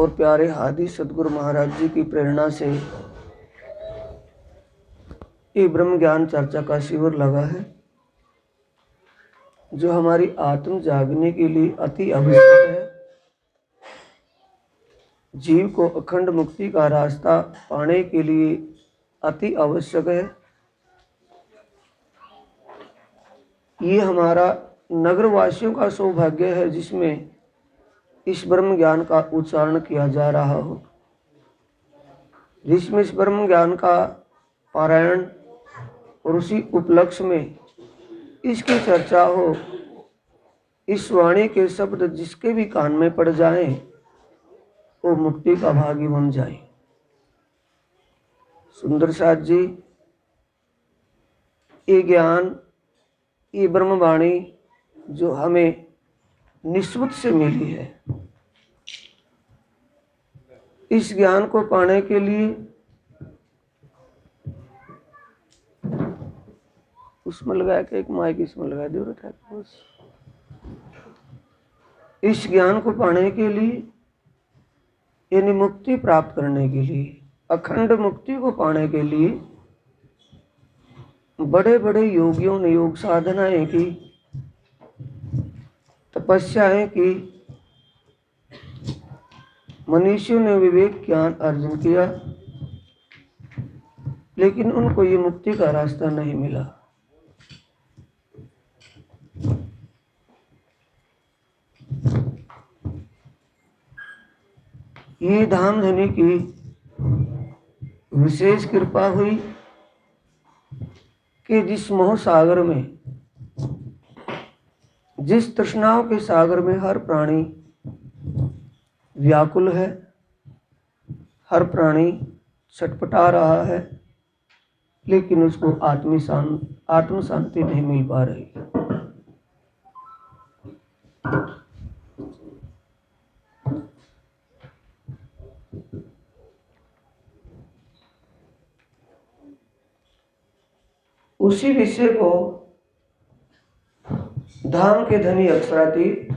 और प्यारे हादी सदगुरु महाराज जी की प्रेरणा से ये ब्रह्म ज्ञान चर्चा का शिविर लगा है, जो हमारी आत्म जागने के लिए अति आवश्यक है। जीव को अखंड मुक्ति का रास्ता पाने के लिए अति आवश्यक है। ये हमारा नगरवासियों का सौभाग्य है जिसमें इस ब्रह्म ज्ञान का उच्चारण किया जा रहा हो, जिसमें इस ब्रह्म ज्ञान का पारायण और उसी उपलक्ष्य में इसकी चर्चा हो। इस वाणी के शब्द जिसके भी कान में पड़ जाएं, वो मुक्ति का भागी बन जाए। सुंदर साथ जी, ये ज्ञान, ये ब्रह्मवाणी जो हमें निस्वत से मिली है, इस ज्ञान को पाने के लिए उसमें लगाया कि एक माइक इसमें लगा दे रहा था। इस ज्ञान को पाने के लिए, यानी मुक्ति प्राप्त करने के लिए, अखंड मुक्ति को पाने के लिए बड़े बड़े योगियों ने योग साधनाएं की, तपस्याएं की, मनुष्यों ने विवेक ज्ञान अर्जन किया, लेकिन उनको ये मुक्ति का रास्ता नहीं मिला। ये धाम धनी की विशेष कृपा हुई कि जिस मोह सागर में, जिस तृष्णाओं के सागर में हर प्राणी व्याकुल है, हर प्राणी छटपटा रहा है, लेकिन उसको आत्म शांति नहीं मिल पा रही। उसी विषय को धाम के धनी अक्षरातीत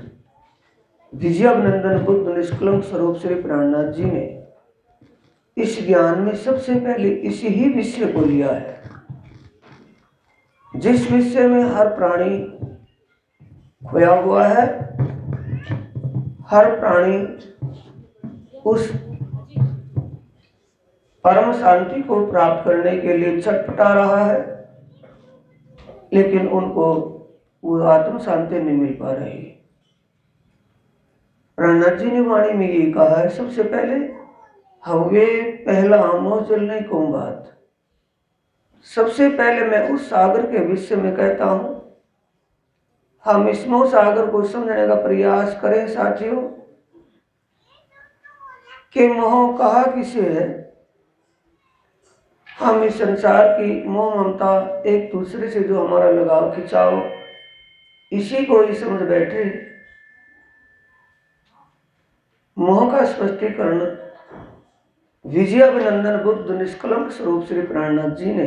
विजयानंदन बुद्ध निष्कलंक स्वरूप श्री प्राणनाथ जी ने इस ज्ञान में सबसे पहले इसी ही विषय को लिया है, जिस विषय में हर प्राणी खोया हुआ है, हर प्राणी उस परम शांति को प्राप्त करने के लिए छटपटा रहा है, लेकिन उनको वो आत्म शांति नहीं मिल पा रही। प्राणनाथ जी ने वाणी में ये कहा है, सबसे पहले हवे पहला मोह जलने को बात। सबसे पहले मैं उस सागर के विषय में कहता हूं, हम इस मोह सागर को समझने का प्रयास करें साथियों, कि मोह कहा किसे है। हम इस संसार की मोह ममता, एक दूसरे से जो हमारा लगाव खिंचाव, इसी को ही समझ बैठे। मोह का स्पष्टीकरण विजयानंदन बुद्ध निष्कलंक स्वरूप श्री प्राणनाथ जी ने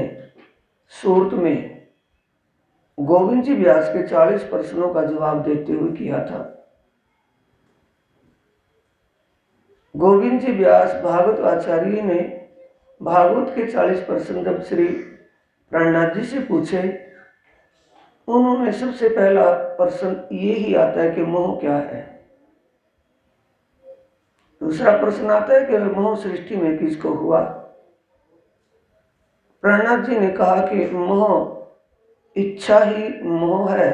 सूरत में गोविंद जी व्यास के 40 प्रश्नों का जवाब देते हुए किया था। गोविंद जी व्यास भागवत आचार्य ने भागवत के 40 प्रश्न जब श्री प्राणनाथ जी से पूछे, उन्होंने सबसे पहला प्रश्न ये ही आता है कि मोह क्या है। दूसरा प्रश्न आता है कि मोह सृष्टि में किसको हुआ। प्राणनाथ जी ने कहा कि मोह इच्छा ही मोह है,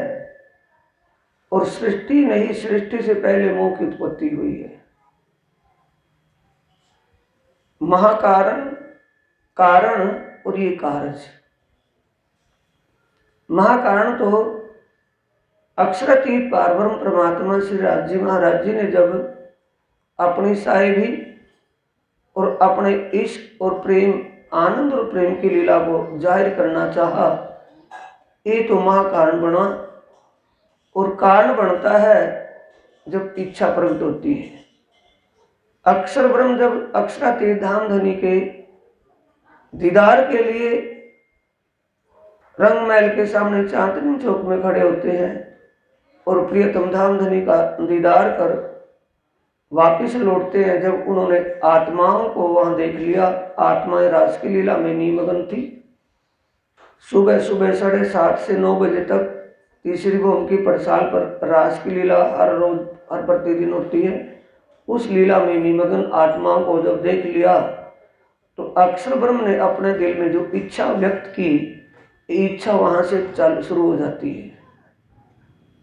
और सृष्टि नहीं, सृष्टि से पहले मोह की उत्पत्ति हुई है। महाकारण, कारण और ये कारज। महाकारण तो अक्षरातीत पारब्रह्म परमात्मा श्री राज जी महाराज जी ने जब अपनी साहिबी और अपने इश्क और प्रेम, आनंद और प्रेम की लीला को जाहिर करना चाहा, ये तो महाकारण बना। और कारण बनता है जब इच्छा प्रकट होती है। अक्षर ब्रह्म जब अक्षरातीत धाम धनी के दीदार के लिए रंग महल के सामने चांदनी चौक में खड़े होते हैं और प्रियतम धाम धनी का दीदार कर वापिस लौटते हैं, जब उन्होंने आत्माओं को वहां देख लिया, आत्माएं रास की लीला में निमग्न थी। सुबह सुबह 7:30 से 9 बजे तक तीसरी भूमि की पड़साल पर रास की लीला हर रोज हर प्रतिदिन होती है। उस लीला में निमग्न आत्माओं को जब देख लिया तो अक्षर ब्रह्म ने अपने दिल में जो इच्छा व्यक्त की, इच्छा वहां से चालू शुरू हो जाती है।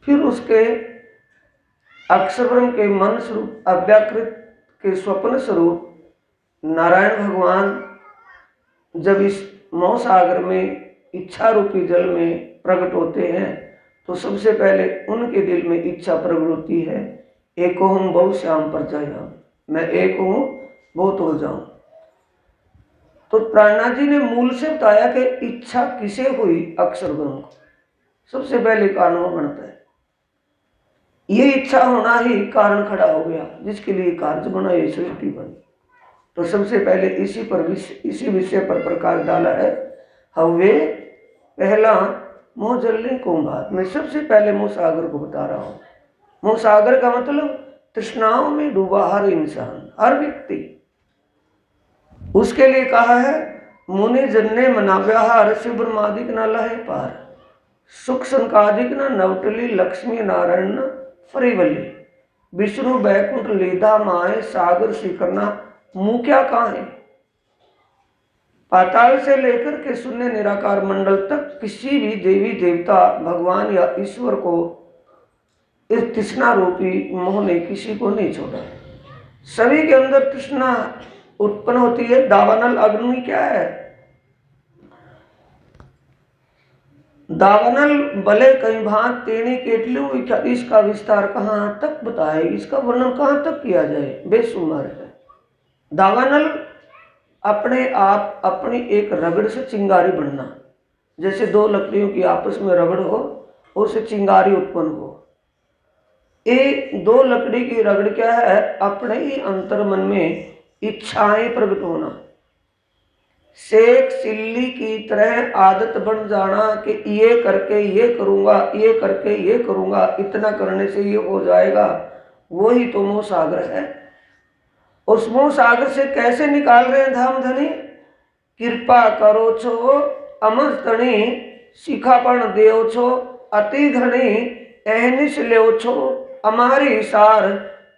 फिर उसके अक्षर ब्रह्म के मन स्वरूप अव्याकृत के स्वप्न स्वरूप नारायण भगवान जब इस मोह सागर में इच्छा रूपी जल में प्रकट होते हैं तो सबसे पहले उनके दिल में इच्छा प्रकट होती है, एक हूं बहु श्याम पर जाया, मैं एक हूं बहुत हो जाऊं। तो प्राणनाथ जी ने मूल से बताया कि इच्छा किसे हुई, अक्षर ब्रह्म को सबसे पहले कारण बनता है। ये इच्छा होना ही कारण खड़ा हो गया, जिसके लिए कार्य बना, ये सृष्टि बनी। तो सबसे पहले इसी विषय पर प्रकाश डाला है। हवे पहला मोह जलने कुंभार, मैं सबसे पहले मोह सागर को बता रहा हूं। मोह सागर का मतलब तृष्णाओं में डूबा हर इंसान, हर व्यक्ति। उसके लिए कहा है मुनि जन्ने मनाव्याहार शिवब्रह्मादिक न लहे पार, सुख संकादिक न नवटली लक्ष्मी नारायण न फरीवली, विष्णु बैकुंठ लीधा माए सागर शिखरना मुंह क्या कहां। पाताल से लेकर के शून्य निराकार मंडल तक किसी भी देवी देवता भगवान या ईश्वर को इस तृष्णा रूपी मोह ने किसी को नहीं छोड़ा। सभी के अंदर तृष्णा उत्पन्न होती है। दावानल अग्नि क्या है? दावानल भले कहीं भांत तेणी केटलू, इसका विस्तार कहाँ तक बताए, इसका वर्णन कहाँ तक किया जाए, बेशुमार है। दावानल अपने आप अपनी एक रगड़ से चिंगारी बनना, जैसे दो लकड़ियों की आपस में रगड़ हो और उससे चिंगारी उत्पन्न हो। ये दो लकड़ी की रगड़ क्या है? अपने ही अंतर मन में इच्छाएं प्रकट होना, शेख सिल्ली की तरह आदत बन जाना कि ये करके ये करूंगा, ये करके ये करूंगा, इतना करने से ये हो जाएगा। वही तो मोह सागर है। उस मोह सागर से कैसे निकाल रहे हैं धाम धनी? कृपा करो छो अमर तणी, शिखापण देव छो अति घनी, एहनिस ले छो अमारी सार,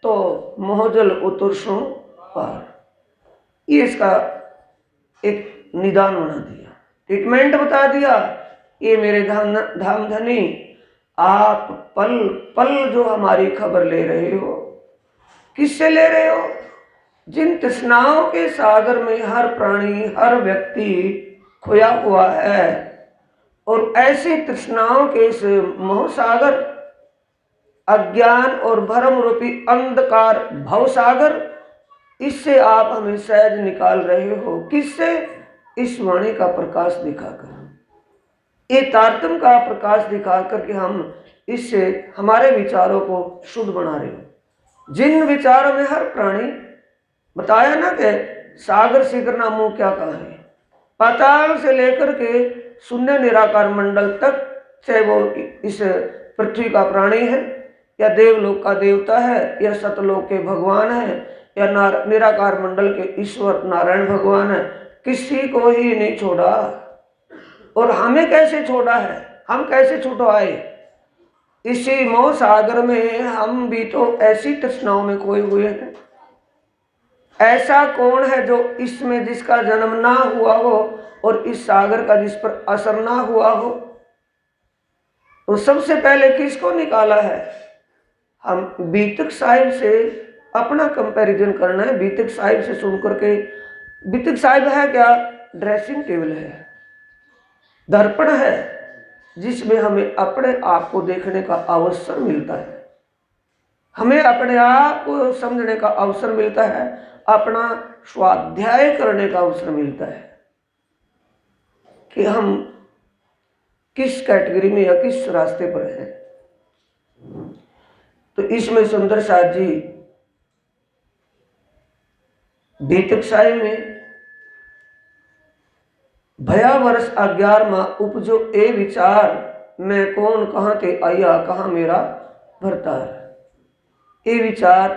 तो मोहजल उतरसो पार। ये इसका एक निदान बना दिया, ट्रीटमेंट बता दिया। ये मेरे धाम धनी, आप पल पल जो हमारी खबर ले रहे हो, किससे ले रहे हो? जिन तृष्णाओं के सागर में हर प्राणी हर व्यक्ति खोया हुआ है, और ऐसी तृष्णाओं के इस मोह सागर, अज्ञान और भ्रम रूपी अंधकार भव सागर, इससे आप हमें सहज निकाल रहे हो। किससे? इस वाणी का प्रकाश दिखाकर, ये तारतम का प्रकाश दिखाकर के हम इससे हमारे विचारों को शुद्ध बना रहे हो। जिन विचारों में हर प्राणी, बताया ना कि सागर शिखरना मुंह क्या कहा है, पाताल से लेकर के शून्य निराकार मंडल तक, चाहे वो इस पृथ्वी का प्राणी है या देवलोक का देवता है या सतलोक के भगवान है या निराकार मंडल के ईश्वर नारायण भगवान है, किसी को ही नहीं छोड़ा। और हमें कैसे छोड़ा है? हम कैसे छुटवाए? इसी मोह सागर में हम भी तो ऐसी तृष्णाओं में खोए हुए हैं। ऐसा कौन है जो इसमें जिसका जन्म ना हुआ हो और इस सागर का जिस पर असर ना हुआ हो? तो सबसे पहले किसको निकाला है? हम बीतक साहिब से अपना कंपैरिजन करना है। बीतक साहिब से सुन करके, बीतक साहिब है क्या? ड्रेसिंग टेबल है, दर्पण है, जिसमें हमें अपने आप को देखने का अवसर मिलता है, हमें अपने आप को समझने का अवसर मिलता है, अपना स्वाध्याय करने का अवसर मिलता है कि हम किस कैटेगरी में या किस रास्ते पर हैं। तो इसमें सुंदर साथ जी बीतक साहिब में भया वर्ष 11 उपजो ए विचार, मैं कौन कहाँ ते आया कहाँ मेरा भरतार। ये विचार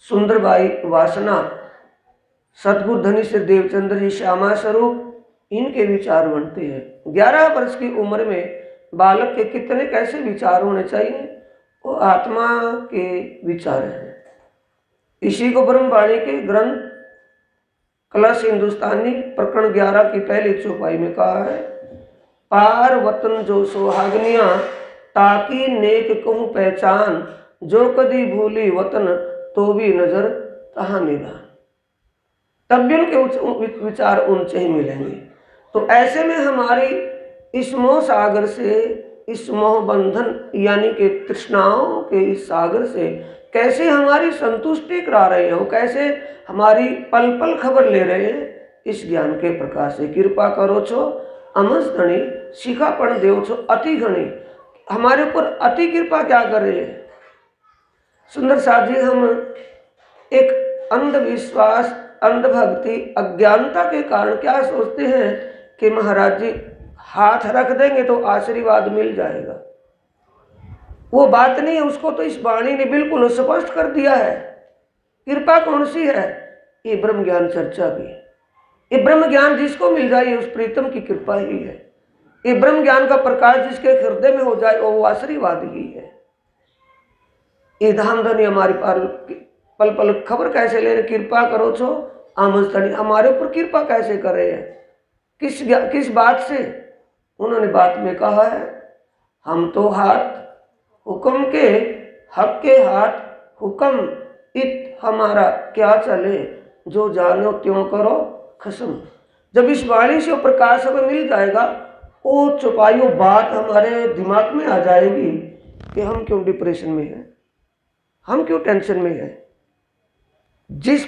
सुंदरबाई वासना, सतगुरु धनी श्री देवचंद्र जी श्यामा स्वरूप, इनके विचार बनते हैं। 11 वर्ष की उम्र में बालक के कितने कैसे विचार होने चाहिए, वो आत्मा के विचार हैं। इसी को ब्रह्मवाणी के ग्रंथ कलश हिंदुस्तानी प्रकरण 11 की पहली चौपाई में कहा है, पार वतन जो सुहागनिया, ताकि नेक कहूँ पहचान, जो कदी भूली वतन तो भी नजर तहाँ निधान। तब भी उनके विचार ऊंचे ही मिलेंगे। तो ऐसे में हमारी इस मोह सागर से, इस मोह बंधन यानी कि तृष्णाओं के इस सागर से कैसे हमारी संतुष्टि करा रहे हो, कैसे हमारी पल पल खबर ले रहे हैं, इस ज्ञान के प्रकाश से कृपा करो छो अमस धनी, शिखापण देव छो अति घनी। हमारे ऊपर अति कृपा क्या कर रहे हैं सुंदर साथ जी। हम एक अंधविश्वास, अंधभक्ति, अज्ञानता के कारण क्या सोचते हैं कि महाराज जी हाथ रख देंगे तो आशीर्वाद मिल जाएगा। वो बात नहीं है, उसको तो इस वाणी ने बिल्कुल स्पष्ट कर दिया है। कृपा कौन सी है, ये ब्रह्म ज्ञान चर्चा की। ये ब्रह्म ज्ञान जिसको मिल जाए उस प्रीतम की कृपा ही है। ये ब्रह्म ज्ञान का प्रकाश जिसके हृदय में हो जाए वो आशीर्वाद ही है। ये धाम धनी हमारी पल पल खबर कैसे ले रहे, कृपा करो छो आमस्तनी, हमारे ऊपर कृपा कैसे कर रहे हैं, किस बात से। उन्होंने बात में कहा है, हम तो हाथ हुक्म के, हक के हाथ हुक्म इत हमारा क्या चले, जो जानो त्यों करो खसम। जब इस वाणी से प्रकाश हमें मिल जाएगा, वो चौपाइयों बात हमारे दिमाग में आ जाएगी कि हम क्यों डिप्रेशन में हैं, हम क्यों टेंशन में हैं। जिस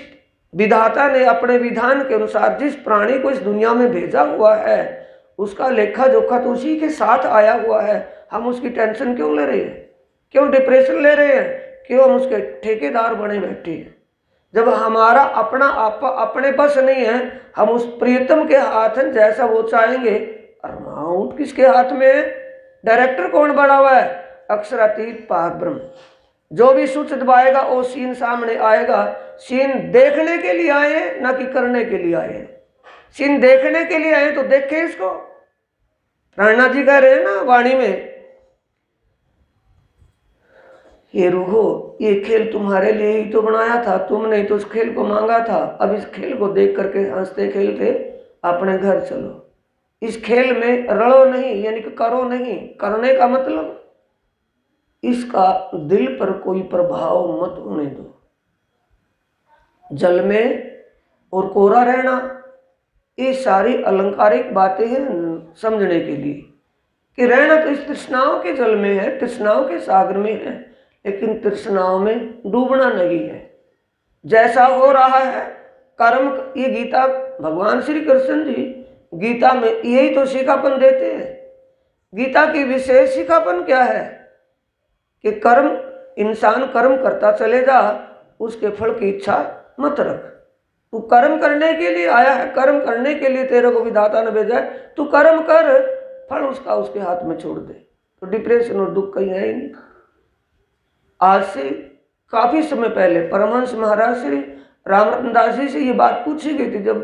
विधाता ने अपने विधान के अनुसार जिस प्राणी को इस दुनिया में भेजा हुआ है, उसका लेखा जोखा तो उसी के साथ आया हुआ है। हम उसकी टेंशन क्यों ले रहे हैं, क्यों डिप्रेशन ले रहे हैं, क्यों हम उसके ठेकेदार बने बैठे हैं। जब हमारा अपना अपने बस नहीं है, हम उस प्रियतम के हाथ हैं, जैसा वो चाहेंगे। अमाउंट किसके हाथ में है, डायरेक्टर कौन बना हुआ है, अक्षरातीत पार ब्रह्म। जो भी स्विच दबाएगा वो सीन सामने आएगा। सीन देखने के लिए आए हैं, ना कि करने के लिए आए हैं। सीन देखने के लिए आए तो देखे इसको। राणा जी कह रहे हैं ना वाणी में, ये रूहो, ये खेल तुम्हारे लिए ही तो बनाया था, तुमने तो इस खेल को मांगा था। अब इस खेल को देख करके हंसते खेलते अपने घर चलो। इस खेल में रड़ो नहीं, यानी कि करो नहीं। करने का मतलब इसका दिल पर कोई प्रभाव मत होने दो। जल में और कोरा रहना, ये सारी अलंकारिक बातें हैं समझने के लिए कि रहना तो इस तृष्णाओं के जल में है, तृष्णाओं के सागर में है, लेकिन तृष्णाओं में डूबना नहीं है। जैसा हो रहा है कर्म, ये गीता भगवान श्री कृष्ण जी गीता में यही तो शिखापन देते हैं। गीता की विशेष शिखापन क्या है कि कर्म, इंसान कर्म करता चले जा, उसके फल की इच्छा मत रख। तू कर्म करने के लिए आया है, कर्म करने के लिए तेरे को विधाता ने भेजा है, तू कर्म कर, फल उसका उसके हाथ में छोड़ दे। तो डिप्रेशन और दुख कहीं है ही नहीं। आज से काफी समय पहले परमहंस महाराज श्री रामरतन दास जी से ये बात पूछी गई थी, जब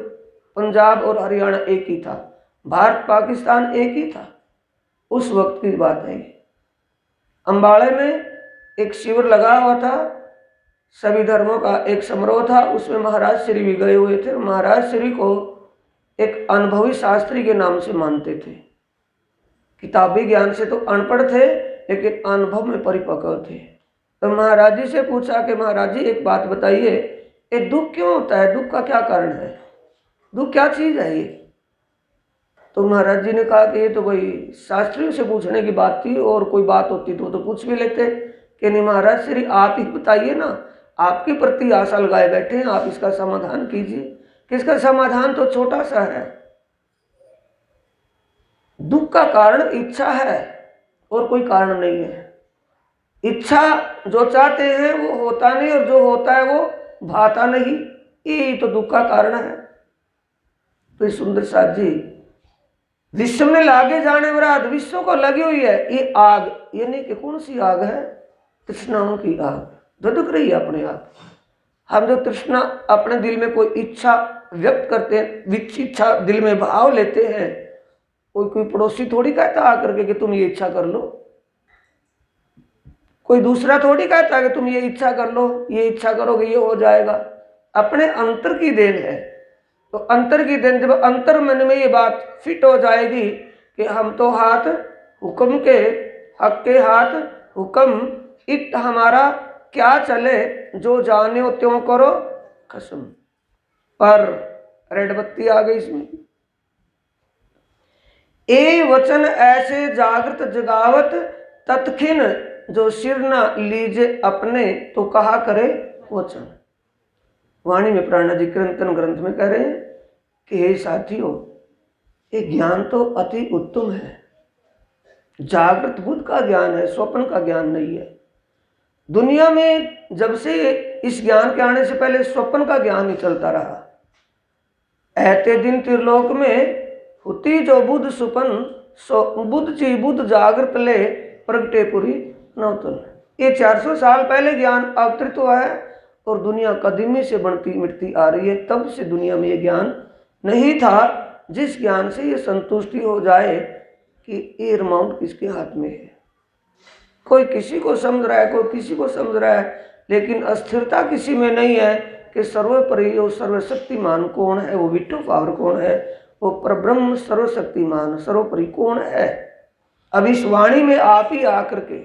पंजाब और हरियाणा एक ही था, भारत पाकिस्तान एक ही था, उस वक्त की बात है। अम्बाड़े में एक शिविर लगा हुआ था, सभी धर्मों का एक समारोह था, उसमें महाराज श्री भी गए हुए थे। महाराज श्री को एक अनुभवी शास्त्री के नाम से मानते थे। किताबी ज्ञान से तो अनपढ़ थे, लेकिन अनुभव में परिपक्व थे। तो महाराज जी से पूछा कि महाराज जी एक बात बताइए, ये दुख क्यों होता है, दुख का क्या कारण है, दुख क्या चीज है ये। तो महाराज जी ने कहा कि ये तो भाई शास्त्रियों से पूछने की बात थी, और कोई बात होती तो पूछ भी लेते। कि नहीं महाराज श्री आप ही बताइए ना, आपके प्रति आशा लगाए बैठे हैं, आप इसका समाधान कीजिए। किसका समाधान तो छोटा सा है। दुख का कारण इच्छा है और कोई कारण नहीं है। इच्छा जो चाहते हैं वो होता नहीं, और जो होता है वो भाता नहीं, यही तो दुख का कारण है। तो सुंदर साथ जी, विश्व में लागे जाने वाला विश्व को लगी हुई है ये आग, ये नहीं कि कौन सी आग है, तृष्णाओं की आग धधक रही है अपने आप। हम जो तृष्णा अपने दिल में कोई इच्छा व्यक्त करते हैं, इच्छा दिल में भाव लेते हैं, कोई पड़ोसी थोड़ी कहता आकर के कि तुम ये इच्छा कर लो, कोई दूसरा थोड़ी कहता है कि तुम ये इच्छा कर लो, ये इच्छा करोगे ये हो जाएगा। अपने अंतर की देन है। तो अंतर की देन, जब अंतर मन में ये बात फिट हो जाएगी कि हम तो हाथ हुक्म के, हक के हाथ हुक्म, इत हमारा क्या चले, जो जाने हो त्यों करो कसम। पर रेड बत्ती आ गई इसमें। ए वचन ऐसे जागृत जगावत तत्खिन, जो सिर न लीजे अपने, तो कहा करे वचन। वाणी में प्राणा जी कीर्तन ग्रंथ में कह रहे हैं कि हे साथियों, ये ज्ञान तो अति उत्तम है, जागृत बुद्ध का ज्ञान है, स्वप्न का ज्ञान नहीं है। दुनिया में जब से इस ज्ञान के आने से पहले स्वप्न का ज्ञान ही चलता रहा। ऐते दिन त्रिलोक में होती जो बुद्ध सुपन, सो बुद्ध जी बुद्ध जागृत ले, प्रगटे पुरी नौतन। ये 400 साल पहले ज्ञान अवतरित हुआ है और दुनिया कदीमी से बढ़ती मिटती आ रही है। तब से दुनिया में ये ज्ञान नहीं था जिस ज्ञान से ये संतुष्टि हो जाए कि ये रिमोट किसके हाथ में है। कोई किसी को समझ रहा है, कोई किसी को समझ रहा है, लेकिन अस्थिरता किसी में नहीं है कि सर्वोपरि वो सर्वशक्तिमान कौन है, वो विट्ठो पावर कौन है, वो परब्रह्म सर्वशक्तिमान सर्वोपरि कौन है। अब इस वाणी में आप ही आकर के,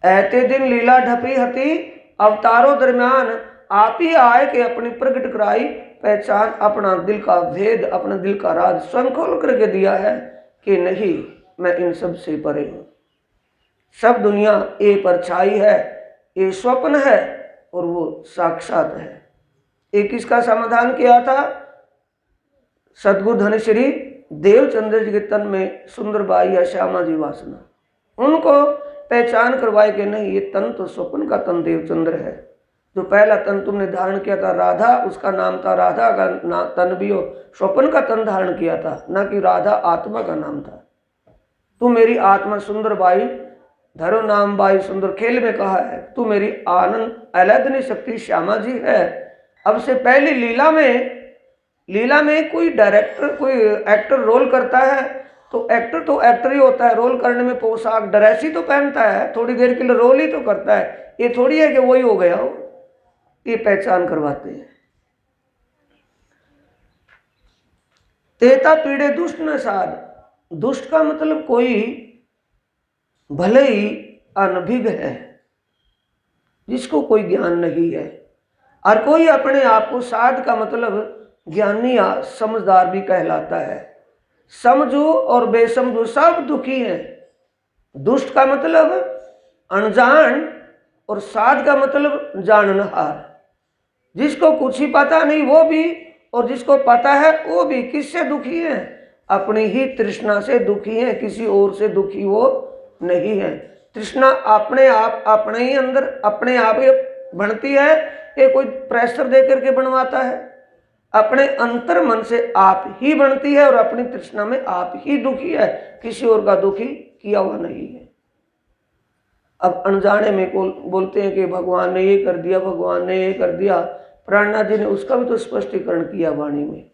ऐते दिन लीला ढपी हती अवतारों दरमियान, आप ही आए कि अपनी प्रकट कराई पहचान, अपना दिल का भेद, अपना दिल का राज स्वयं खोल करके दिया है कि नहीं, मैं इन सब से परे हूं। सब दुनिया ये परछाई है, ये स्वप्न है और वो साक्षात है। एक इसका समाधान किया था सदगुरु धन श्री देवचंद्र जी के तन में सुंदरबाई या श्यामा जी वासना, उनको पहचान करवाए कि नहीं, ये तन तो स्वप्न का तन देवचंद्र है। जो पहला तन तुमने धारण किया था राधा, उसका नाम था राधा का तन भी हो, स्वप्न का तन धारण किया था, ना कि राधा आत्मा का नाम था। तू मेरी आत्मा सुंदरबाई, धरो नाम बाई सुंदर, खेल में कहा है, तू मेरी आनंद अलैदनी शक्ति श्यामा जी है। अब से पहले लीला में कोई डायरेक्टर, कोई एक्टर रोल करता है तो एक्टर ही होता है। रोल करने में पोशाक ड्रेस ही तो पहनता है, थोड़ी देर के लिए रोल ही तो करता है। ये थोड़ी है कि वही हो गया हो। ये पहचान करवाते हैं। तेता पीड़े दुष्ट न साध, दुष्ट का मतलब कोई भले ही अनभिज्ञ है, जिसको कोई ज्ञान नहीं है, और कोई अपने आप को साध का मतलब ज्ञानी या समझदार भी कहलाता है। समझो और बेसमझो सब दुखी हैं। दुष्ट का मतलब अनजान और साध का मतलब जाननहार। जिसको कुछ ही पता नहीं वो भी, और जिसको पता है वो भी। किससे दुखी है? अपनी ही तृष्णा से दुखी है, किसी और से दुखी वो नहीं है। तृष्णा अपने आप, अपने ही अंदर अपने आप ही बनती है, ये कोई प्रेशर दे करके बनवाता है। अपने अंतर मन से आप ही बनती है और अपनी तृष्णा में आप ही दुखी है, किसी और का दुखी किया हुआ नहीं है। अब अनजाने में बोलते हैं कि भगवान ने ये कर दिया, भगवान ने ये कर दिया। प्राणनाथ जी ने उसका भी तो स्पष्टीकरण किया वाणी में।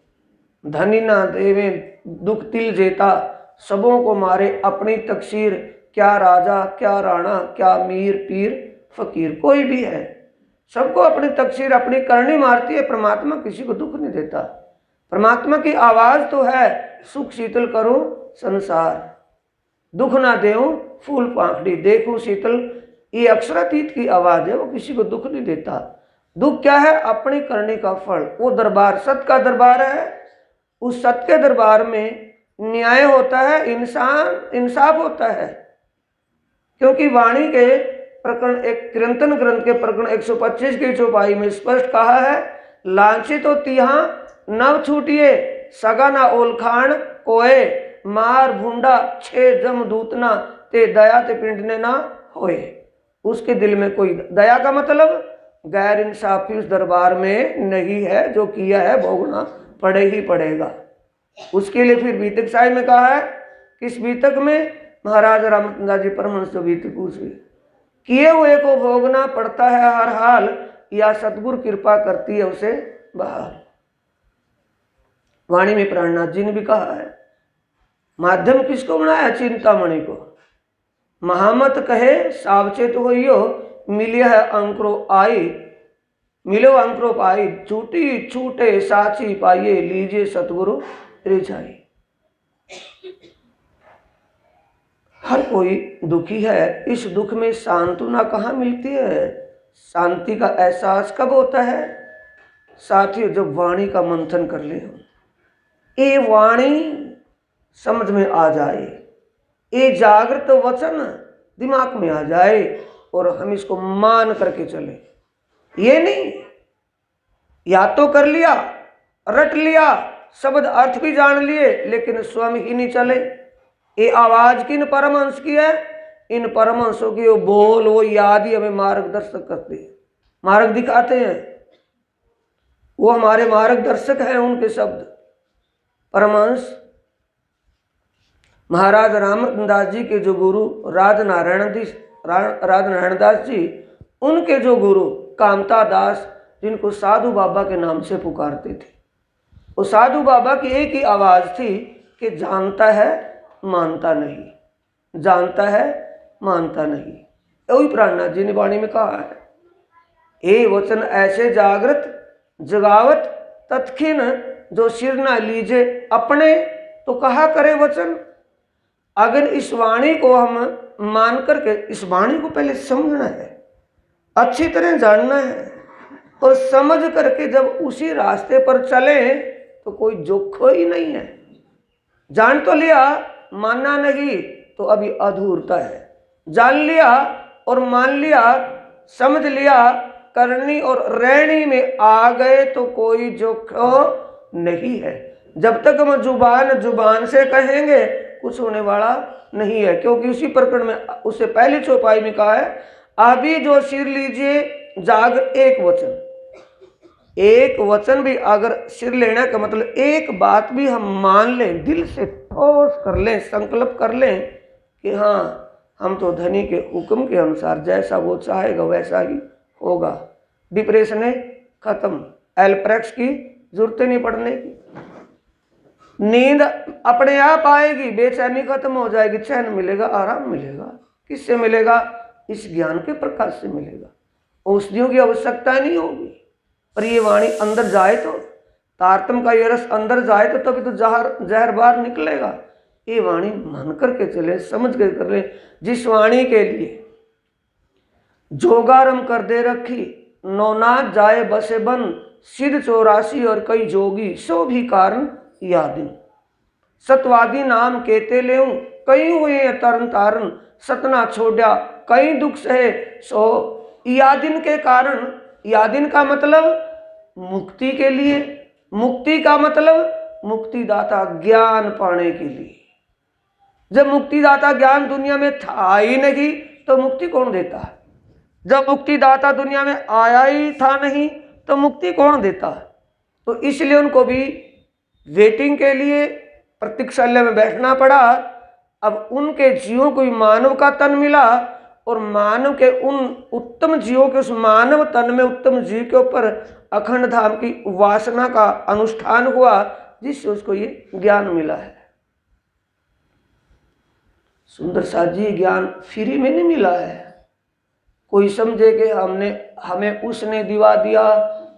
धनी ना देवे दुख तिल जेता, सबों को मारे अपनी तकसीर। क्या राजा, क्या राणा, क्या मीर पीर फकीर, कोई भी है, सबको अपनी तकसीर, अपनी करनी मारती है। परमात्मा किसी को दुख नहीं देता। परमात्मा की आवाज तो है, सुख शीतल करो संसार, दुख ना देऊं फूल पाखड़ी देखूं शीतल। ये अक्षरातीत की आवाज है, वो किसी को दुख नहीं देता। दुख क्या है? अपनी करने का फल। वो दरबार सत्य का दरबार है, उस सत्य के दरबार में न्याय होता है, इंसाफ होता है। क्योंकि वाणी के प्रकरण एक कीर्तन ग्रंथ के प्रकरण 125 की चौपाई में स्पष्ट कहा है, लांछित तो तिहा नव छूटिए, सगा ना ओलखान कोए, मार भूंडा छे जम दूतना, ते दया ते पिंडने ना होए। उसके दिल में कोई दया का मतलब गैर इंसाफी उस दरबार में नहीं है। जो किया है भोगना पड़े ही पड़ेगा। उसके लिए फिर बीतक साहिब में कहा है, किस बीतक में? महाराज रामचंद्र जी परमहंस जो बीतक, किए हुए को भोगना पड़ता है हर हाल, या सतगुरु कृपा करती है उसे बाहर। वाणी में प्राणनाथ जी ने भी कहा है, माध्यम किसको बनाया? चिंतामणि को। महामत कहे सावचेत होइयो, मिलिया है अंकुरो आई, मिलो अंकुरो पाई, छूटी छूटे साची पाइये, लीजिए सतगुरु रिझाई। हर कोई दुखी है, इस दुख में सांत्वना कहाँ मिलती है? शांति का एहसास कब होता है? साथियों, जब वाणी का मंथन कर ले हम, ये वाणी समझ में आ जाए, ये जागृत वचन दिमाग में आ जाए और हम इसको मान करके चले। ये नहीं या तो कर लिया, रट लिया, शब्द अर्थ भी जान लिए, लेकिन स्वयं ही नहीं चले। ये आवाज किन परमहंस की है? इन परमहंसों की वो बोल, वो याद ही हमें मार्गदर्शक करते हैं, मार्ग दिखाते हैं। वो हमारे मार्गदर्शक हैं, उनके शब्द। परमहंस महाराज रामरतन दास जी के जो गुरु राजनारायण दास जी, उनके जो गुरु कामता दास, जिनको साधु बाबा के नाम से पुकारते थे, वो साधु बाबा की एक ही आवाज थी कि जानता है मानता नहीं, जानता है मानता नहीं। वही प्राणनाथ जी ने वाणी में कहा है, हे वचन ऐसे जागृत जगावत तत्खिन, जो सिर न लीजे अपने, तो कहा करे वचन। अगर इस वाणी को हम मान करके, इस वाणी को पहले समझना है, अच्छी तरह जानना है, और समझ करके जब उसी रास्ते पर चले तो कोई जोखो ही नहीं है। जान तो लिया, मानना नहीं तो अभी अधूरता है। जान लिया और मान लिया, समझ लिया, करनी और रहनी में आ गए तो कोई जोखो नहीं है। जब तक हम जुबान से कहेंगे कुछ होने वाला नहीं है, क्योंकि उसी प्रकरण में, उससे पहली चौपाई में कहा है, अभी जो सिर लीजिए जाग एक वचन। एक वचन भी अगर सिर लेना का मतलब एक बात भी हम मान लें, दिल से ठोस कर लें, संकल्प कर लें कि हाँ, हम तो धनी के हुक्म के अनुसार जैसा वो चाहेगा वैसा ही होगा। डिप्रेशन है खत्म, एल्प्रेक्स की जरूरत नहीं पड़ने की, नींद अपने आप आएगी, बेचैनी खत्म हो जाएगी, चैन मिलेगा, आराम मिलेगा। किससे मिलेगा? इस ज्ञान के प्रकाश से मिलेगा। औषधियों की आवश्यकता नहीं होगी। पर ये वाणी अंदर जाए तो, तारतम का ये रस अंदर जाए तो तभी तो जहर बाहर निकलेगा। ये वाणी मान करके चले, समझ के कर ले। जिस वाणी के लिए जोगारम कर दे रखी, नौनाथ जाए बसे बन, सिद्ध 84 और कई जोगी, सो भी कारण यादिन। सतवादी नाम केते लेऊं, कई हुए तरन तारन, सतना छोड़ा कई दुख सहे, सो यादिन के कारण। यादिन का मतलब मुक्ति के लिए, मुक्ति का मतलब मुक्तिदाता ज्ञान पाने के लिए। जब मुक्तिदाता ज्ञान दुनिया में था ही नहीं तो मुक्ति कौन देता है? जब मुक्तिदाता दुनिया में आया ही था नहीं तो मुक्ति कौन देता है? तो इसलिए उनको भी वेटिंग के लिए प्रतीक्षालय में बैठना पड़ा। अब उनके जीवों को भी मानव का तन मिला, और मानव के उन उत्तम जीवों के उस मानव तन में उत्तम जीव के ऊपर अखंड धाम की वासना का अनुष्ठान हुआ, जिससे उसको ये ज्ञान मिला है। सुंदर साथ जी, ज्ञान फ्री में नहीं मिला है। कोई समझे कि हमें उसने दिवा दिया,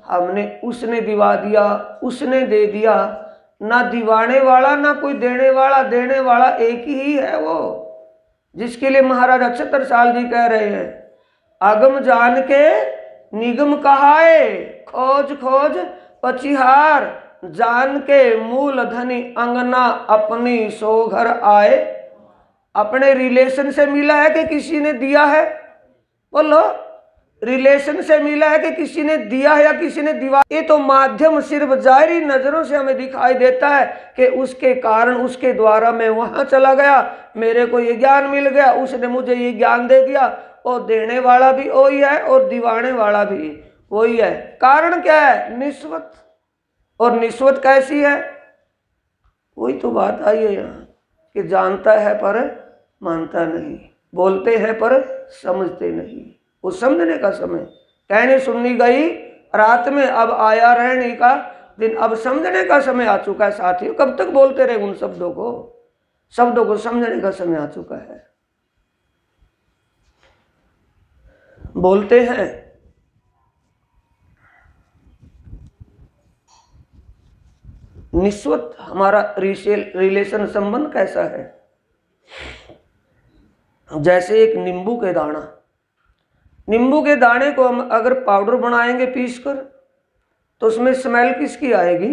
हमने उसने दिवा दिया, उसने दे दिया। ना दिवाने वाला ना कोई देने वाला, देने वाला एक ही है वो, जिसके लिए महाराज 78 साल जी कह रहे हैं, आगम जान के निगम कहाए, खोज खोज पचिहार, जान के मूल धनी अंगना अपनी सो घर आए। अपने रिलेशन से मिला है कि किसी ने दिया है? बोलो, रिलेशन से मिला है कि किसी ने दिया है या किसी ने दिवा? ये तो माध्यम सिर्फ जाहिरी नजरों से हमें दिखाई देता है कि उसके कारण, उसके द्वारा मैं वहां चला गया, मेरे को ये ज्ञान मिल गया, उसने मुझे ये ज्ञान दे दिया। और देने वाला भी वही है और दिवाने वाला भी वही है। कारण क्या है? निस्वत। और निस्वत कैसी है? वही तो बात आई है यहाँ कि जानता है पर मानता नहीं, बोलते हैं पर समझते नहीं। वो समझने का समय कहनी सुननी गई रात में, अब आया रहने का दिन, अब समझने का समय आ चुका है साथियों। कब तक बोलते रहे उन शब्दों को समझने का समय आ चुका है। बोलते हैं निस्वत हमारा रिलेशन संबंध कैसा है, जैसे एक नींबू के दाने को हम अगर पाउडर बनाएंगे पीसकर, तो उसमें स्मेल किसकी आएगी?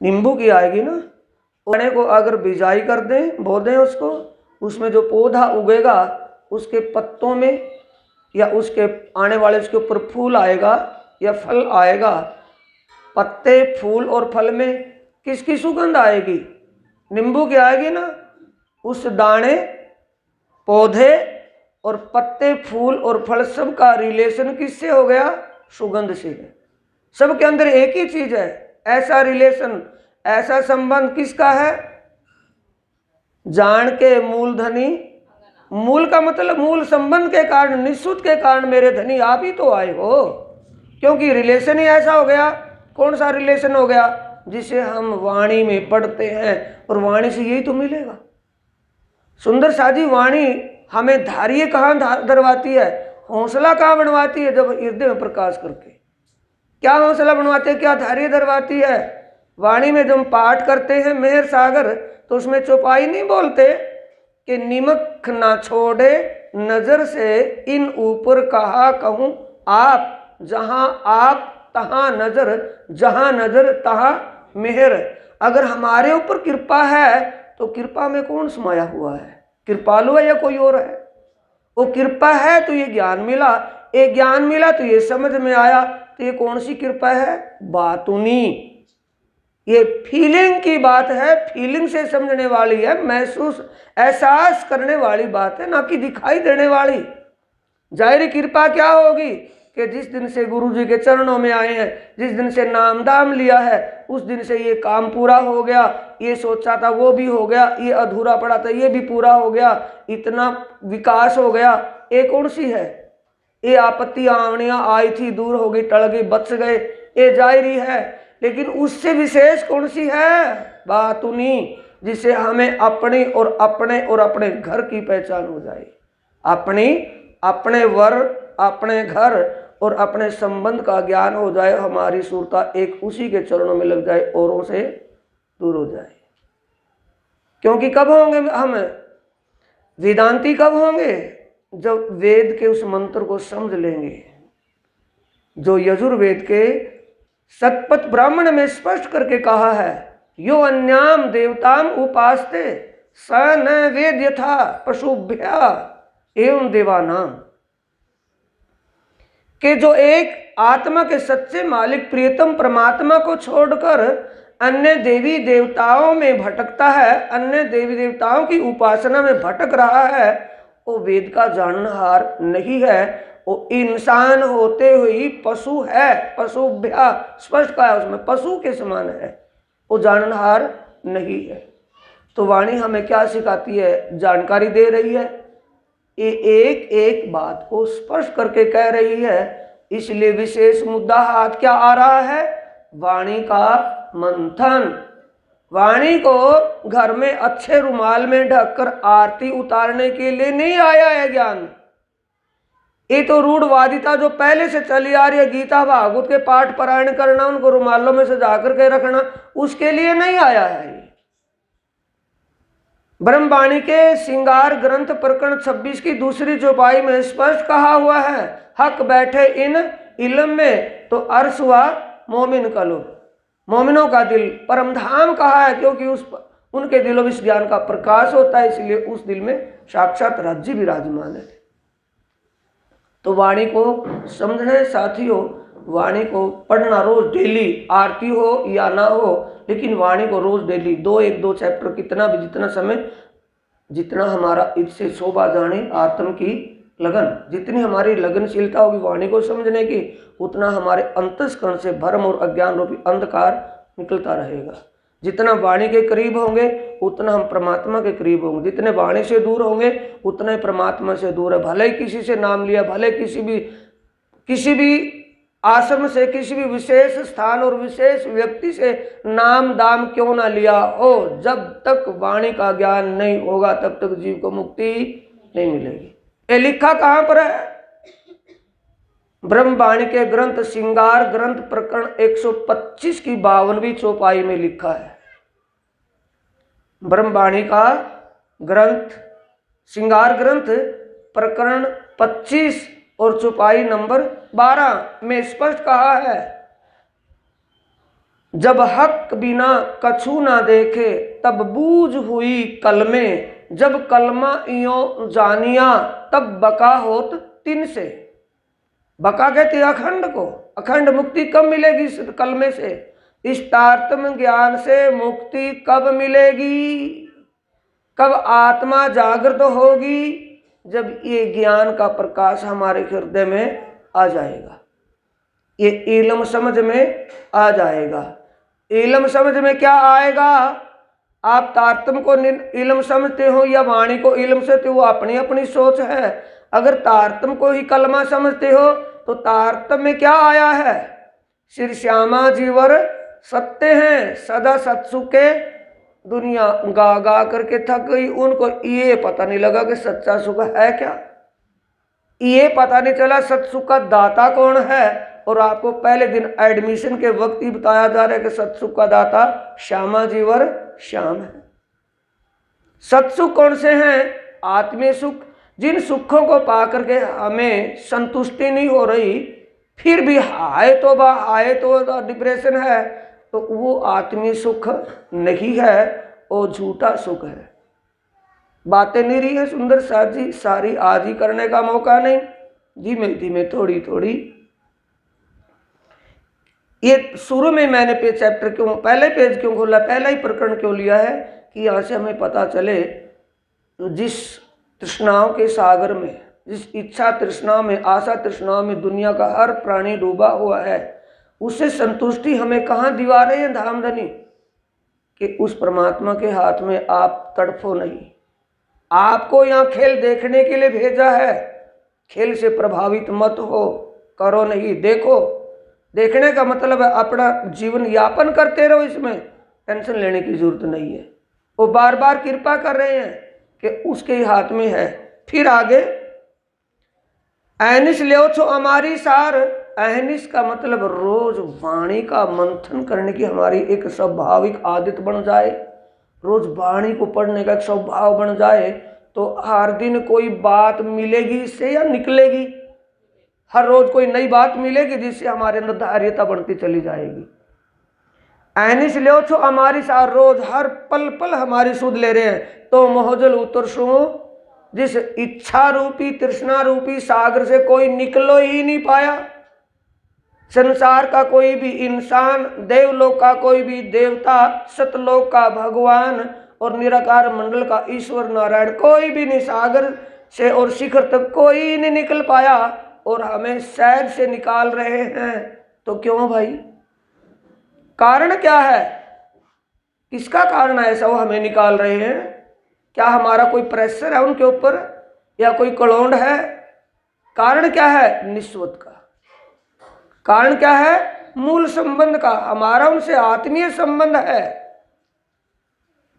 नींबू की आएगी ना। दाने को अगर बिजाई कर दें, बो दें उसको, उसमें जो पौधा उगेगा उसके पत्तों में या उसके आने वाले उसके ऊपर फूल आएगा या फल आएगा, पत्ते, फूल और फल में किसकी सुगंध आएगी? नींबू की आएगी ना। उस दाने, पौधे और पत्ते, फूल और फल सब का रिलेशन किससे हो गया? सुगंध से है। सब के अंदर एक ही चीज है। ऐसा रिलेशन, ऐसा संबंध किसका है? जान के मूलधनी, मूल का मतलब मूल संबंध के कारण, निःसुत के कारण मेरे धनी आप ही तो आए हो, क्योंकि रिलेशन ही ऐसा हो गया। कौन सा रिलेशन हो गया? जिसे हम वाणी में पढ़ते हैं, और वाणी से यही तो मिलेगा। सुंदर साजी वाणी हमें धारिये कहाँ दरवाती है, हौसला कहाँ बनवाती है? जब हृदय में प्रकाश करके। क्या हौसला बनवाती है, क्या धारिये दरवाती है? वाणी में जब हम पाठ करते हैं मेहर सागर, तो उसमें चौपाई नहीं बोलते कि निमक ना छोड़े नजर से इन ऊपर कहा कहूँ आप, जहां आप तहां नजर, जहां नजर तहां मेहर। अगर हमारे ऊपर कृपा है तो कृपा में कौन समाया हुआ है? कृपालु है या कोई और है? वो कृपा है तो ये ज्ञान मिला, ये ज्ञान मिला तो ये समझ में आया, तो ये कौन सी कृपा है? बातुनी। ये फीलिंग की बात है, फीलिंग से समझने वाली है, महसूस एहसास करने वाली बात है, ना कि दिखाई देने वाली। जाहिर कृपा क्या होगी कि जिस दिन से गुरु जी के चरणों में आए हैं, जिस दिन से नाम दाम लिया है, उस दिन से ये काम पूरा हो गया, ये सोचा था वो भी हो गया, ये अधूरा पड़ा था ये भी पूरा हो गया, इतना विकास हो गया। ये कौन सी है? ये आपत्ति आवनियाँ आई थी, दूर हो गई, टल गई, बच गए, ये जाहिरी है। लेकिन उससे विशेष कौन सी है? बातुनी, जिसे हमें अपनी और अपने घर की पहचान हो जाए, अपनी, अपने वर, अपने घर और अपने संबंध का ज्ञान हो जाए, हमारी सुरता एक उसी के चरणों में लग जाए, औरों से दूर हो जाए। क्योंकि कब होंगे हम वेदांती? कब होंगे? जब वेद के उस मंत्र को समझ लेंगे, जो यजुर्वेद के सतपथ ब्राह्मण में स्पष्ट करके कहा है, यो अन्याम देवताम उपास्ते स न वेद यथा पशुभ्या एवं देवानाम, कि जो एक आत्मा के सच्चे मालिक प्रियतम परमात्मा को छोड़कर अन्य देवी देवताओं में भटकता है, अन्य देवी देवताओं की उपासना में भटक रहा है, वो वेद का जाननहार नहीं है, वो इंसान होते हुए पशु है। पशुभ्या स्पष्ट कहा है उसमें, पशु के समान है, वो जाननहार नहीं है। तो वाणी हमें क्या सिखाती है? जानकारी दे रही है, ये एक एक बात को स्पष्ट करके कह रही है। इसलिए विशेष मुद्दा हाथ क्या आ रहा है? वाणी का मंथन। वाणी को घर में अच्छे रुमाल में ढककर आरती उतारने के लिए नहीं आया है ज्ञान। ये तो रूढ़वादिता जो पहले से चली आ रही है, गीता भागवत के पाठ पारायण करना, उनको रुमालों में सजा करके रखना, उसके लिए नहीं आया है। ब्रह्मवाणी के श्रृंगार ग्रंथ प्रकरण 26 की दूसरी चौपाई में स्पष्ट कहा हुआ है, हक बैठे इन इल्म में तो अर्श हुआ मोमिन कलो, मोमिनों का दिल परम धाम कहा है, क्योंकि उनके दिलों में इस ज्ञान का प्रकाश होता है, इसलिए उस दिल में साक्षात राज्य विराजमान है। तो वाणी को समझना है साथियों, वाणी को पढ़ना रोज डेली, आरती हो या ना हो, लेकिन वाणी को रोज डेली 2-1-2 चैप्टर, कितना भी, जितना समय, जितना हमारा इससे शोभा जाने आत्म की लगन, जितनी हमारी लगनशीलता होगी वाणी को समझने की, उतना हमारे अंतस्करण से भ्रम और अज्ञान रूपी अंधकार निकलता रहेगा। जितना वाणी के करीब होंगे उतना हम परमात्मा के करीब होंगे, जितने वाणी से दूर होंगे उतना ही परमात्मा से दूर है। भले ही किसी से नाम लिया, भले किसी भी किसी भी आश्रम से, किसी भी विशेष स्थान और विशेष व्यक्ति से नाम दाम क्यों ना लिया हो, जब तक वाणी का ज्ञान नहीं होगा तब तक जीव को मुक्ति नहीं मिलेगी। ये लिखा कहां पर है? ब्रह्मवाणी के ग्रंथ श्रृंगार ग्रंथ प्रकरण 125 की 52वीं चौपाई में लिखा है। ब्रह्मवाणी का ग्रंथ श्रृंगार ग्रंथ प्रकरण 25 और चौपाई नंबर 12 में स्पष्ट कहा है, जब हक बिना कछु ना देखे तब बूझ हुई कलमे, जब कलमा इयो जानिया तब बका होत तिन से। बका कहते अखंड को। अखंड मुक्ति कब मिलेगी इस कलमे से? इस तारतम्य ज्ञान से मुक्ति कब मिलेगी? कब आत्मा जागृत होगी? जब ये ज्ञान का प्रकाश हमारे हृदय में आ जाएगा, ये इल्म समझ में आ जाएगा। इल्म समझ में क्या आएगा? आप तारतम्य को इल्म समझते हो या वाणी को इल्म समझते हो, अपनी अपनी सोच है। अगर तारतम्य को ही कलमा समझते हो तो तारतम्य में क्या आया है? श्री श्यामा जीवर सत्य हैं, सदा सत्सुख के दुनिया गा गा करके थक गई। उनको ये पता नहीं लगा कि सच्चा सुख है क्या, ये पता नहीं चला सत्सुख का दाता कौन है। और आपको पहले दिन एडमिशन के वक्त ही बताया जा रहा है कि सत्सुख का दाता श्यामा जीवर श्याम है। सत्सुख कौन से हैं? आत्मीय सुख। जिन सुखों को पाकर के हमें संतुष्टि नहीं हो रही, फिर भी आए तो डिप्रेशन है, तो वो आत्मीय सुख नहीं है, वो झूठा सुख है। बातें नहीं रही है सुंदर साथ जी, सारी आज ही करने का मौका नहीं, धीमे धीमे थोड़ी थोड़ी। ये शुरू में मैंने चैप्टर क्यों, पहले पेज क्यों खोला, पहला ही प्रकरण क्यों लिया है कि यहाँ से हमें पता चले जिस तृष्णाओं के सागर में, जिस इच्छा तृष्णा में, आशा तृष्णा में दुनिया का हर प्राणी डूबा हुआ है, उससे संतुष्टि हमें कहाँ दिवा रहे हैं धामधनी? कि उस परमात्मा के हाथ में आप तड़फो नहीं। आपको यहाँ खेल देखने के लिए भेजा है, खेल से प्रभावित मत हो, करो नहीं, देखो। देखने का मतलब है अपना जीवन यापन करते रहो, इसमें टेंशन लेने की जरूरत नहीं है। वो बार बार कृपा कर रहे हैं कि उसके हाथ में है। फिर आगे अहनिश ले छो हमारी सार। अहनिश का मतलब रोज वाणी का मंथन करने की हमारी एक स्वाभाविक आदत बन जाए, रोज वाणी को पढ़ने का एक स्वभाव बन जाए, तो हर दिन कोई बात मिलेगी इससे या निकलेगी? हर रोज कोई नई बात मिलेगी जिससे हमारे अंदर धार्यता बढ़ती चली जाएगी। अहनिश ले छो हमारी सार, रोज हर पल पल हमारी सुध ले रहे हैं, तो मोहजल उतरसू जिस इच्छा रूपी तृष्णा रूपी सागर से कोई निकलो ही नहीं पाया। संसार का कोई भी इंसान, देवलोक का कोई भी देवता, सतलोक का भगवान और निराकार मंडल का ईश्वर नारायण, कोई भी नहीं सागर से और शिखर तक कोई नहीं निकल पाया, और हमें शहद से निकाल रहे हैं। तो क्यों भाई? कारण क्या है? किसका कारण है ऐसा वो हमें निकाल रहे हैं? क्या हमारा कोई प्रेशर है उनके ऊपर, या कोई कलौंड है? कारण क्या है? निस्वत का। कारण क्या है? मूल संबंध का। हमारा उनसे आत्मीय संबंध है,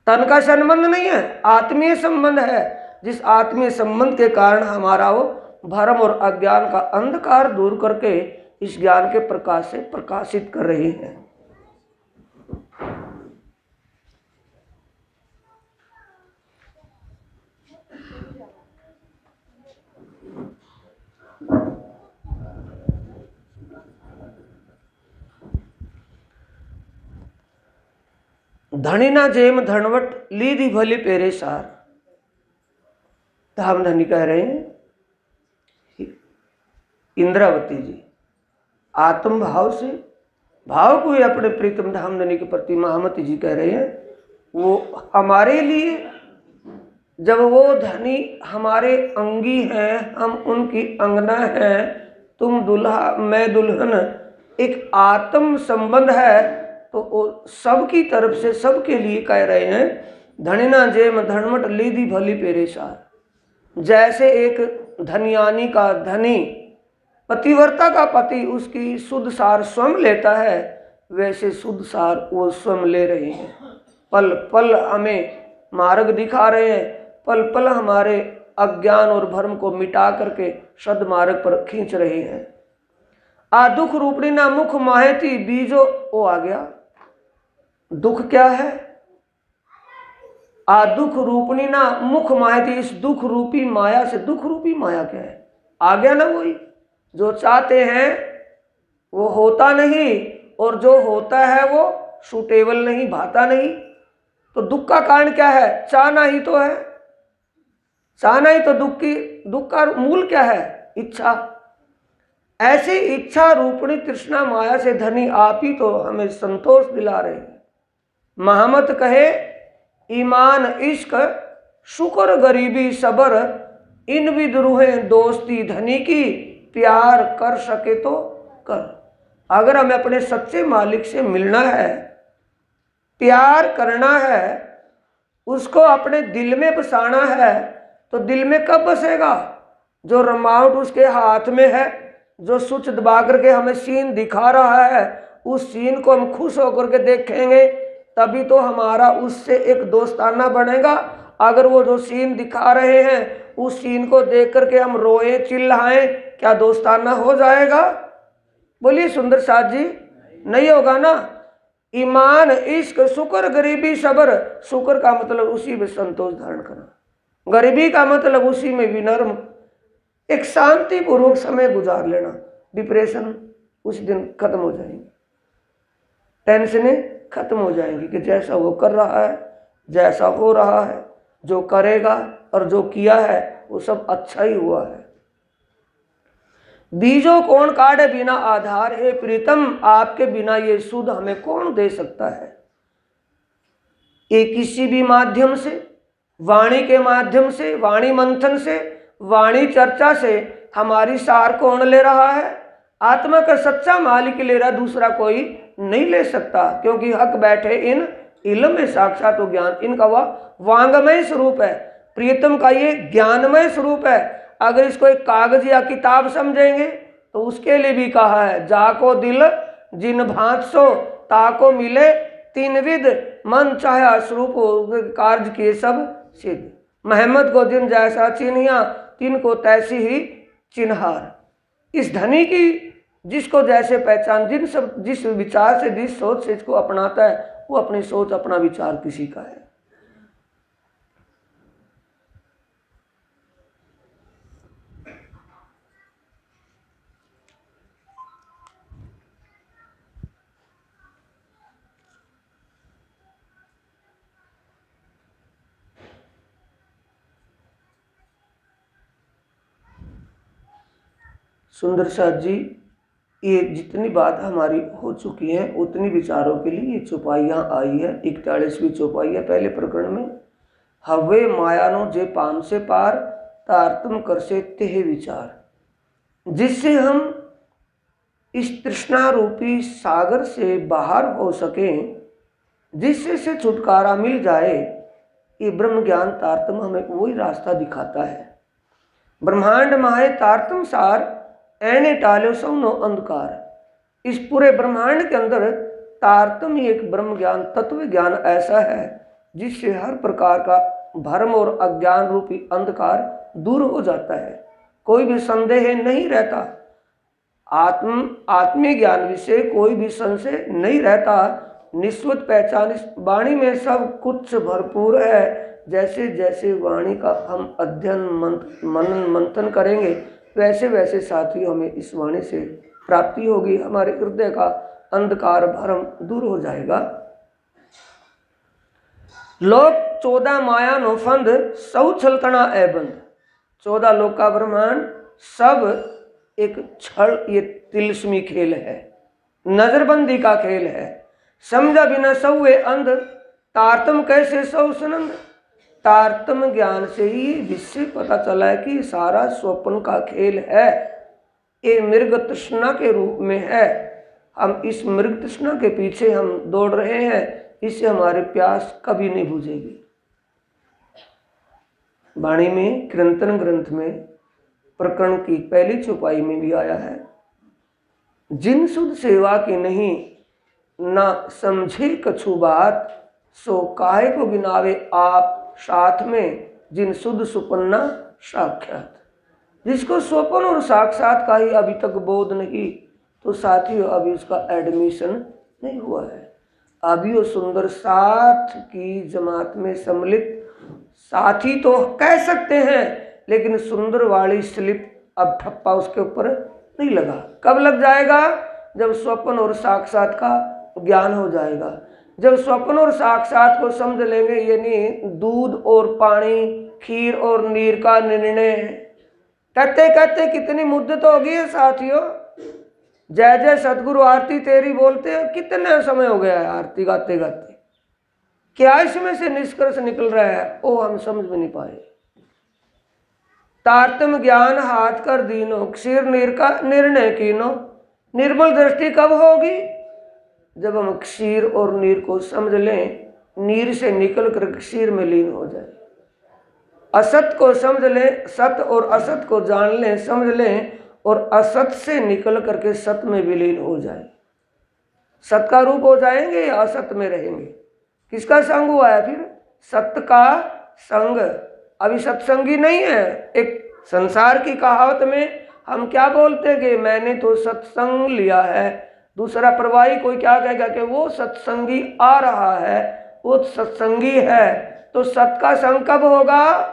तन का संबंध नहीं है, आत्मीय संबंध है। जिस आत्मीय संबंध के कारण हमारा वो भ्रम और अज्ञान का अंधकार दूर करके इस ज्ञान के प्रकाश से प्रकाशित कर रहे हैं। धनी ना जेम धनवट लीधी भली पेरे सार। धामधनी कह रहे हैं इंद्रावती जी, आत्म भाव से भाव को ही अपने प्रीतम धामधनी के प्रति महामती जी कह रहे हैं, वो हमारे लिए, जब वो धनी हमारे अंगी हैं, हम उनकी अंगना हैं, तुम दुल्हा मैं दुल्हन, एक आत्म संबंध है, तो वो सबकी तरफ से सबके लिए कह रहे हैं धनिना जेम धनवट लीधी भली पेरे सार। जैसे एक धनियानी का धनी पतिव्रता का पति उसकी शुद्ध सार स्वयं लेता है, वैसे शुद्ध सार वो स्वयं ले रहे हैं। पल पल हमें मार्ग दिखा रहे हैं, पल पल हमारे अज्ञान और भ्रम को मिटा करके सद मार्ग पर खींच रहे हैं। आ दुख रूपणी ना मुख माहेती बीजो, वो आ गया। दुख क्या है? आ दुख रूपणी ना मुख माहेती, इस दुख रूपी माया से, दुख रूपी माया क्या है? आ गया ना वही, जो चाहते हैं वो होता नहीं, और जो होता है वो सूटेबल नहीं, भाता नहीं। तो दुख का कारण क्या है? चाहना ही तो है। चाहना ही तो दुख का मूल क्या है? इच्छा। ऐसी इच्छा रूपणी तृष्णा माया से धनी आप ही तो हमें संतोष दिला रहे हैं। महमत कहे ईमान इश्क शुक्र गरीबी सबर, इन विद्रोहें दोस्ती धनी की, प्यार कर सके तो कर। अगर हमें अपने सच्चे मालिक से मिलना है, प्यार करना है, उसको अपने दिल में बसाना है, तो दिल में कब बसेगा? जो रिमोट उसके हाथ में है, जो स्विच दबा करके हमें सीन दिखा रहा है, उस सीन को हम खुश होकर के देखेंगे, तभी तो हमारा उससे एक दोस्ताना बनेगा। अगर वो जो सीन दिखा रहे हैं उस सीन को देख करके हम रोए चिल्लाएं, क्या दोस्ताना हो जाएगा? बोलिए सुंदर साथ जी, नहीं होगा ना। ईमान इश्क शुक्र गरीबी सबर, शुक्र का मतलब उसी में संतोष धारण करना, गरीबी का मतलब उसी में विनम्र, एक शांतिपूर्वक समय गुजार लेना। डिप्रेशन उस दिन खत्म हो जाएंगी, टेंशनें खत्म हो जाएंगी कि जैसा वो कर रहा है, जैसा हो रहा है, जो करेगा और जो किया है वो सब अच्छा ही हुआ है। बीजों कौन काटे बिना आधार, है प्रीतम आपके बिना ये सुध हमें कौन दे सकता है। ये किसी भी माध्यम से, वाणी के माध्यम से, वाणी मंथन से, वाणी चर्चा से हमारी सार कौन ले रहा है? आत्मा का सच्चा मालिक ले रहा, दूसरा कोई नहीं ले सकता। क्योंकि हक बैठे इन इल्म में साक्षात ज्ञान, इनका वह वांगमय स्वरूप है, प्रियतम का ये ज्ञानमय स्वरूप है। अगर इसको एक कागज या किताब समझेंगे तो उसके लिए भी कहा है, जाको दिल जिन भांत सो ताको मिले तीन विद, मन चाहे स्वरूप कार्य किए सब सिद्ध। महमद को जिन जैसा चिन्हिया तिन को तैसी ही चिन्हार। इस धनी की जिसको जैसे पहचान, जिस विचार से, जिस सोच से इसको अपनाता है, वो अपनी सोच अपना विचार किसी का है। सुंदर साथ जी, ये जितनी बात हमारी हो चुकी है उतनी विचारों के लिए ये चौपाइयाँ आई है। 41वीं चौपाई है पहले प्रकरण में। हवे मायानो जे पान से पार, तारतम कर से तेह विचार। जिससे हम इस तृष्णा रूपी सागर से बाहर हो सकें, जिससे से छुटकारा मिल जाए, ये ब्रह्म ज्ञान तारतम हमें वही रास्ता दिखाता है। ब्रह्मांड माहे तारतम सार, ऐने टालो सौनो अंधकार। इस पूरे ब्रह्मांड के अंदर तारतम ही एक ब्रह्म ज्ञान, तत्व ज्ञान ऐसा है जिससे हर प्रकार का भ्रम और अज्ञान रूपी अंधकार दूर हो जाता है। कोई भी संदेह नहीं रहता, आत्मीय ज्ञान विषय कोई भी संशय नहीं रहता। निस्वत पहचान इस वाणी में सब कुछ भरपूर है। जैसे जैसे वाणी का हम अध्ययन मनन मंथन करेंगे, वैसे वैसे साथियों हमें इस वाणी से प्राप्ति होगी, हमारे हृदय का अंधकार भ्रम दूर हो जाएगा। लोक 14 माया नो फंद, सौ छलकना एबंद। 14 लोक का ब्रह्मांड सब एक छल, ये तिलस्मी खेल है, नजरबंदी का खेल है। समझा बिना सौवे अंध, तारतम कैसे सौ सनंद। तारतम ज्ञान से ही विषय पता चला है कि सारा स्वप्न का खेल है, ये मृग तृष्णा के रूप में है। हम इस मृग तृष्णा के पीछे हम दौड़ रहे हैं, इससे हमारी प्यास कभी नहीं बुझेगी। वाणी में कीर्तन ग्रंथ में प्रकरण की पहली चौपाई में भी आया है। जिन सुध सेवा की नहीं, ना समझे कछु बात, सो काहे को गिनावे आप साथ में, जिन सुध सुपन्ना साक्षात। जिसको स्वप्न और साक्षात का ही अभी तक बोध नहीं, तो साथियों अभी उसका एडमिशन नहीं हुआ है। अभी वो सुंदर साथ की जमात में सम्मिलित साथी तो कह सकते हैं, लेकिन सुंदर वाली स्लिप अब ठप्पा उसके ऊपर नहीं लगा। कब लग जाएगा? जब स्वप्न और साक्षात का ज्ञान हो जाएगा। जब स्वप्न और साक्षात को समझ लेंगे, यानी दूध और पानी, खीर और नीर का निर्णय, कहते कहते कितनी मुद्दत हो गई है साथियों। जय जय सतगुरु आरती तेरी बोलते हैं, कितने समय हो गया है आरती गाते गाते। क्या इसमें से निष्कर्ष निकल रहा है वो हम समझ में नहीं पाए। तारतम ज्ञान हाथ कर दीनो, क्षीर नीर का निर्णय कीनो। निर्मल दृष्टि कब होगी? जब हम क्षीर और नीर को समझ लें, नीर से निकल कर क्षीर में लीन हो जाए। असत को समझ लें, सत और असत को जान लें, समझ लें, और असत से निकल करके सत में विलीन हो जाए। सत का रूप हो जाएंगे या असत में रहेंगे? किसका संग हुआ है फिर? सत्य का संग। अभी सत्संगी नहीं है। एक संसार की कहावत में हम क्या बोलते हैं कि मैंने तो सत्संग लिया है। दूसरा प्रवाही कोई क्या कहेगा कि वो सत्संगी आ रहा है, वो सत्संगी है। तो सत का संग कब होगा?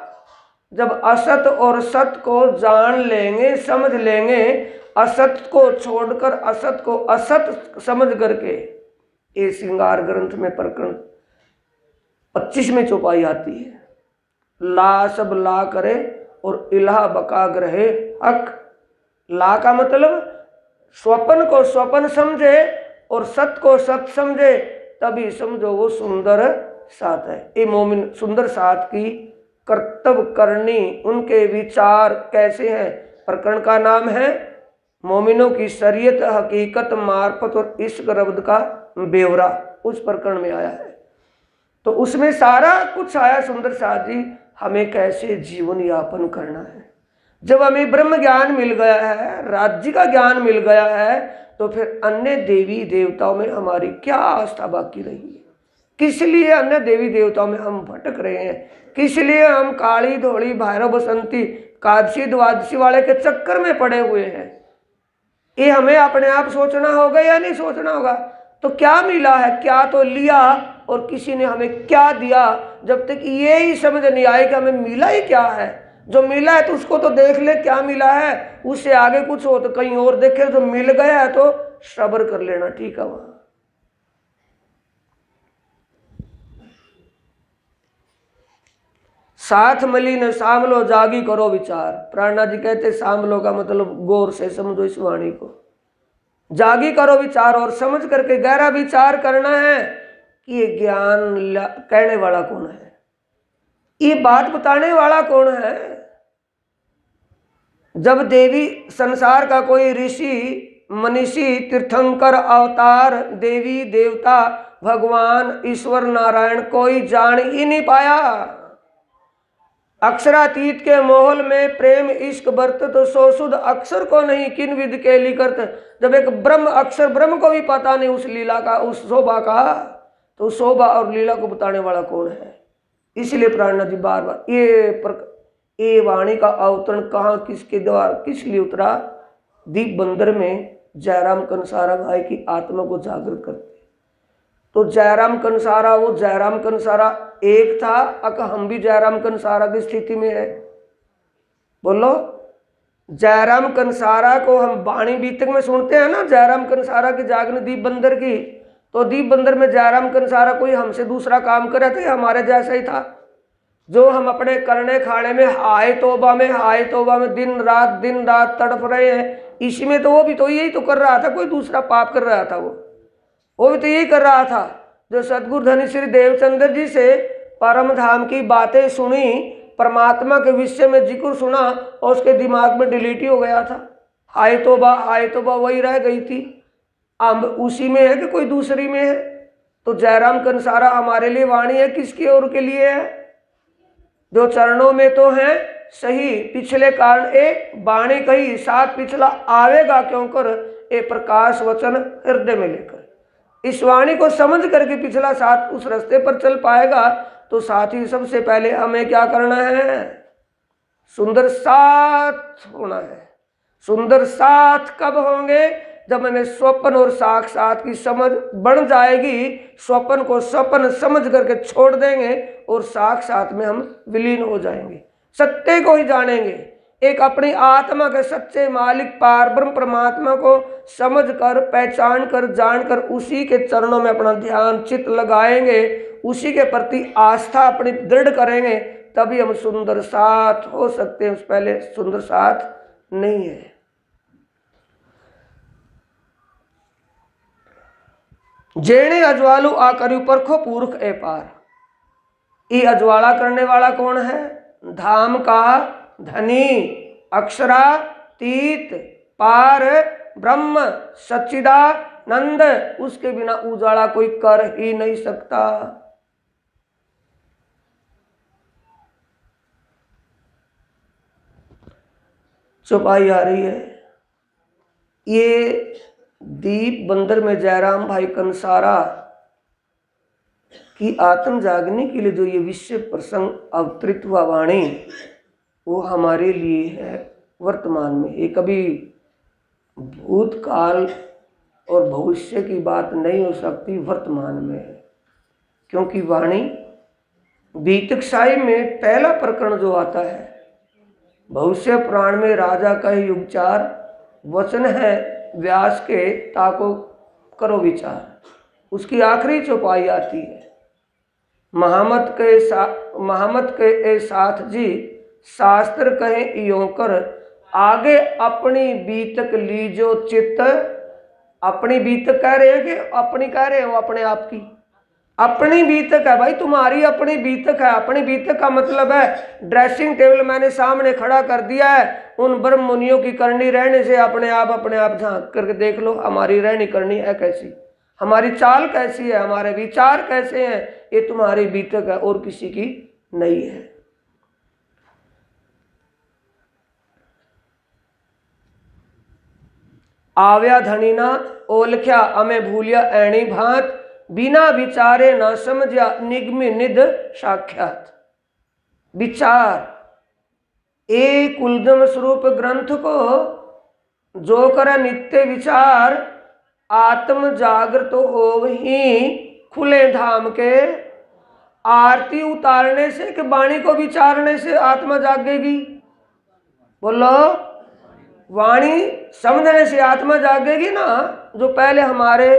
जब असत और सत को जान लेंगे, समझ लेंगे, असत को छोड़कर असत को असत समझ करके। ये श्रृंगार ग्रंथ में प्रकरण 25 में चौपाई आती है। ला सब ला करे और इलाह बका ग्रहे हक। ला का मतलब स्वप्न को स्वप्न समझे और सत को सत समझे, तभी समझो वो सुंदर साथ है। ये मोमिन सुंदर साथ की कर्तव्य करनी, उनके विचार कैसे हैं? प्रकरण का नाम है मोमिनों की शरीयत, हकीकत, मार्फत और इश्क रब्द का ब्यौरा। उस प्रकरण में आया है। तो उसमें सारा कुछ आया सुंदर साथ जी, हमें कैसे जीवन यापन करना है। जब हमें ब्रह्म ज्ञान मिल गया है, राज्य का ज्ञान मिल गया है, तो फिर अन्य देवी देवताओं में हमारी क्या आस्था बाकी रही है? किस लिए अन्य देवी देवताओं में हम भटक रहे हैं? किस लिए हम काली धोली भैरव बसंती कादशी द्वादशी वाले के चक्कर में पड़े हुए हैं? ये हमें अपने आप सोचना होगा या नहीं सोचना होगा? तो क्या मिला है, क्या तो लिया, और किसी ने हमें क्या दिया? जब तक ये ही समझ नहीं आए कि हमें मिला ही क्या है। जो मिला है तो उसको तो देख ले क्या मिला है, उससे आगे कुछ हो तो कहीं और देखे। जो मिल गया है तो सब्र कर लेना, ठीक है। वहां साथ मलिन सामलो जागी करो विचार। प्राणा जी कहते सामलो का मतलब गौर से समझो इस वाणी को। जागी करो विचार, और समझ करके गहरा विचार करना है कि ये ज्ञान कहने वाला कौन है, ये बात बताने वाला कौन है। जब देवी संसार का कोई ऋषि मनीषी तीर्थंकर अवतार देवी देवता भगवान ईश्वर नारायण कोई जान ही नहीं पाया। अक्षरातीत के माहौल में प्रेम इश्क बरत तो सो शुद्ध अक्षर को नहीं किन विध के लिखत। जब एक ब्रह्म अक्षर ब्रह्म को भी पता नहीं उस लीला का, उस शोभा का, तो शोभा और लीला को बताने वाला कौन है? इसलिए प्राणनाथ जी बार बार ये वाणी का अवतरण कहाँ किसके द्वारा किस लिए उतरा? दीप बंदर में जयराम कंसारा भाई की आत्मा को जागृत करते। तो जयराम कंसारा, वो जयराम कंसारा एक था, अका हम भी जयराम कंसारा की स्थिति में है। बोलो, जयराम कंसारा को हम वाणी बीतक में सुनते हैं ना, जयराम कंसारा की जागने दीप बंदर की। तो दीप बंदर में जयराम कंसारा कोई हमसे दूसरा काम कर रहे थे, हमारे जैसा ही था। जो हम अपने करने खाने में हाय तौबा में दिन रात तड़प रहे हैं, इसी में तो वो भी तो यही तो कर रहा था, कोई दूसरा पाप कर रहा था। वो भी तो यही कर रहा था। जो सदगुरु धनी श्री देवचंद्र जी से परम धाम की बातें सुनी, परमात्मा के विषय में जिक्र सुना, और उसके दिमाग में डिलीट ही हो गया था। हाय तौबा वही रह गई थी। अब उसी में है कि कोई दूसरी में है? तो जयराम कंसारा हमारे लिए वाणी है, किसकी और के लिए है? जो चरणों में तो है सही पिछले कारण ए बाणी कही, साथ पिछला आवेगा क्यों कर, ए प्रकाश वचन हृदय में लेकर। इस वाणी को समझ करके पिछला साथ उस रास्ते पर चल पाएगा। तो साथ ही सबसे पहले हमें क्या करना है, सुंदर साथ होना है। सुंदर साथ कब होंगे, जब हमें स्वप्न और साक्षात की समझ बढ़ जाएगी। स्वप्न को स्वप्न समझ करके छोड़ देंगे और साक्षात में हम विलीन हो जाएंगे, सत्य को ही जानेंगे। एक अपनी आत्मा के सच्चे मालिक पार ब्रह्म परमात्मा को समझ कर, पहचान कर, जान कर उसी के चरणों में अपना ध्यान चित्त लगाएंगे, उसी के प्रति आस्था अपनी दृढ़ करेंगे, तभी हम सुंदर साथ हो सकते हैं। उस पहले सुंदर साथ नहीं है। जेणे अजवालू आकर्यु परखो पुरख ए पार। ये अजवाला करने वाला कौन है, धाम का धनी, अक्षरातीत, पार ब्रह्म सच्चिदानंद, उसके बिना उजाला कोई कर ही नहीं सकता। चौपाई आ रही है, ये दीप बंदर में जयराम भाई कंसारा की आत्म जागने के लिए जो ये विषय प्रसंग अवतरित हुआ वाणी, वो हमारे लिए है वर्तमान में। ये कभी भूतकाल और भविष्य की बात नहीं हो सकती, वर्तमान में है। क्योंकि वाणी बीतकशाही में पहला प्रकरण जो आता है, भविष्य पुराण में राजा का ही उपचार वचन है व्यास के, ताको करो विचार, उसकी आखिरी चौपाई आती है। महामत के साथ जी शास्त्र कहे यों कर, आगे अपनी बीतक लीजो चित्त। अपनी बीतक कह रहे हैं कि अपनी कह रहे हो, अपने आप की अपनी बीतक है भाई, तुम्हारी अपनी बीतक है। अपनी बीतक का मतलब है ड्रेसिंग टेबल मैंने सामने खड़ा कर दिया है, उन ब्रह्म मुनियों की करनी रहने से अपने आप झांक करके देख लो हमारी रहनी करनी है कैसी, हमारी चाल कैसी है, हमारे विचार कैसे हैं। ये तुम्हारी बीतक है और किसी की नहीं है। आव्या धनी ना ओलख्या अमें भूलिया ऐणी भांत, बिना विचारे ना समझया निगमी निध साक्षात। विचार एक कुलदम स्वरूप ग्रंथ को जो करे नित्य विचार, आत्म जागृत हो ही खुले धाम के। आरती उतारने से कि वाणी को विचारने से आत्मा जागेगी, बोलो वाणी समझने से आत्मा जागेगी ना। जो पहले हमारे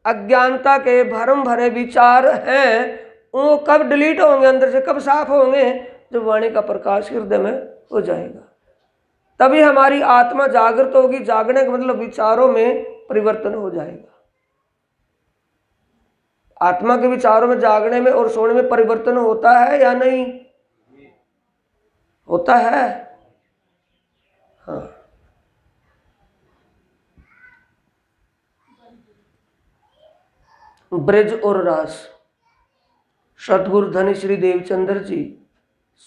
अज्ञानता के भरम भरे विचार हैं, वो कब डिलीट होंगे, अंदर से कब साफ होंगे, जब वाणी का प्रकाश हृदय में हो जाएगा, तभी हमारी आत्मा जागृत होगी। जागने का मतलब विचारों में परिवर्तन हो जाएगा। आत्मा के विचारों में जागने में और सोने में परिवर्तन होता है या नहीं होता है? हाँ, ब्रज और रास। सतगुरु धनी श्री देवचंद्र जी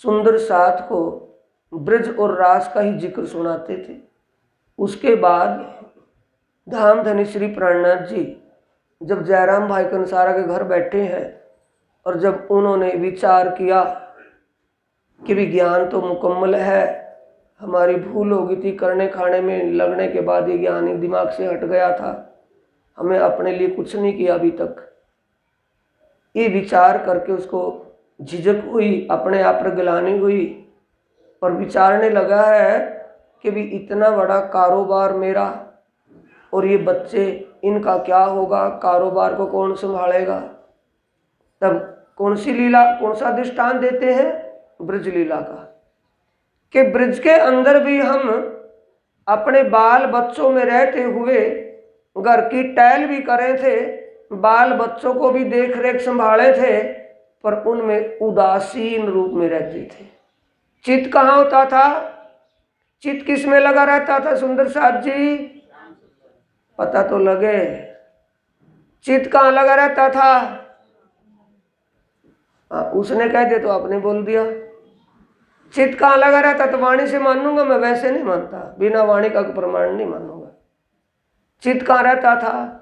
सुंदर साथ को ब्रज और रास का ही जिक्र सुनाते थे। उसके बाद धाम धनी श्री प्राणनाथ जी जब जयराम भाई कंसारा के घर बैठे हैं और जब उन्होंने विचार किया कि विज्ञान तो मुकम्मल है, हमारी भूल हो गई थी, करने खाने में लगने के बाद ये ज्ञान ही दिमाग से हट गया था, हमें अपने लिए कुछ नहीं किया अभी तक। ये विचार करके उसको झिझक हुई, अपने आप पर गिलानी हुई और विचारने लगा है कि भी इतना बड़ा कारोबार मेरा और ये बच्चे, इनका क्या होगा, कारोबार को कौन संभालेगा। तब कौन सी लीला, कौन सा दृष्टांत देते हैं, ब्रज लीला का, कि ब्रज के अंदर भी हम अपने बाल बच्चों में रहते हुए घर की टहल भी करे थे, बाल बच्चों को भी देख रेख संभाले थे, पर उनमें उदासीन रूप में रहते थे। चित्त कहाँ होता था, चित्त किस में लगा रहता था सुंदर साथ जी, पता तो लगे, चित्त कहाँ लगा रहता था? उसने कह दिया तो आपने बोल दिया। चित्त कहाँ लगा रहता तो वाणी से मानूंगा मैं, वैसे नहीं मानता, बिना वाणी का प्रमाण नहीं मानूंगा। चित्त कहाँ रहता था?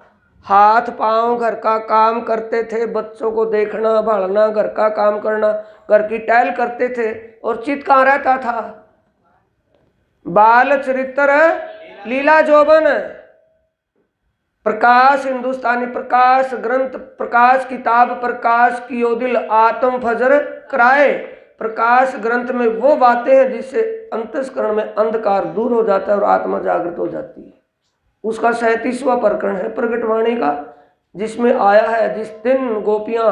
हाथ पांव घर का काम करते थे, बच्चों को देखना भालना, घर का काम करना, घर की टहल करते थे। और चित्त कहाँ रहता था? बाल चरित्र लीला जोबन, प्रकाश हिंदुस्तानी, प्रकाश ग्रंथ, प्रकाश किताब, प्रकाश की दिल आत्म फजर कराए। प्रकाश ग्रंथ में वो बातें हैं जिससे अंतस्करण में अंधकार दूर हो जाता है और आत्मा जागृत हो जाती है। उसका 37वां प्रकरण है प्रगटवाणी का, जिसमें आया है जिस दिन गोपियां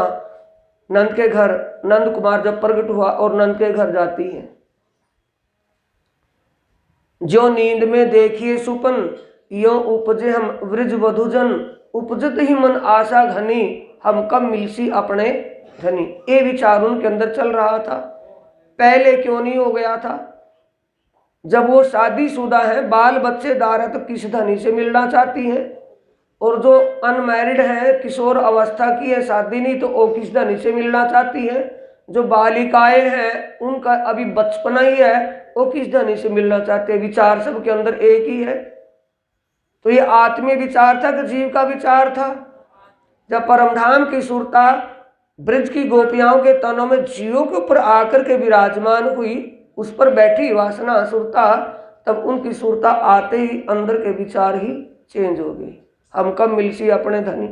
नंद के घर, नंद कुमार जब प्रकट हुआ और नंद के घर जाती हैं, जो नींद में देखिए सुपन, यो उपजे हम वृज वधुजन, उपजत ही मन आशा घनी, हम कब मिलसी अपने धनी। ये विचार उनके अंदर चल रहा था। पहले क्यों नहीं हो गया था? जब वो शादीशुदा है, बाल बच्चेदार है, तो किस धनी से मिलना चाहती है। और जो अनमैरिड है, किशोर अवस्था की है, शादी नहीं, तो वो किस धनी से मिलना चाहती है। जो बालिकाएं हैं, उनका अभी बचपना ही है, वो किस धनी से मिलना चाहते हैं। विचार सबके अंदर एक ही है। तो ये आत्मीय विचार था कि जीव का विचार था। जब परमधाम की सुरता ब्रज की गोपियाओं के तनों में जीवों के ऊपर आकर के विराजमान हुई, उस पर बैठी वासना सुरता, तब उनकी सुरता आते ही अंदर के विचार ही चेंज हो गई। हम कब मिलसी अपने धनी।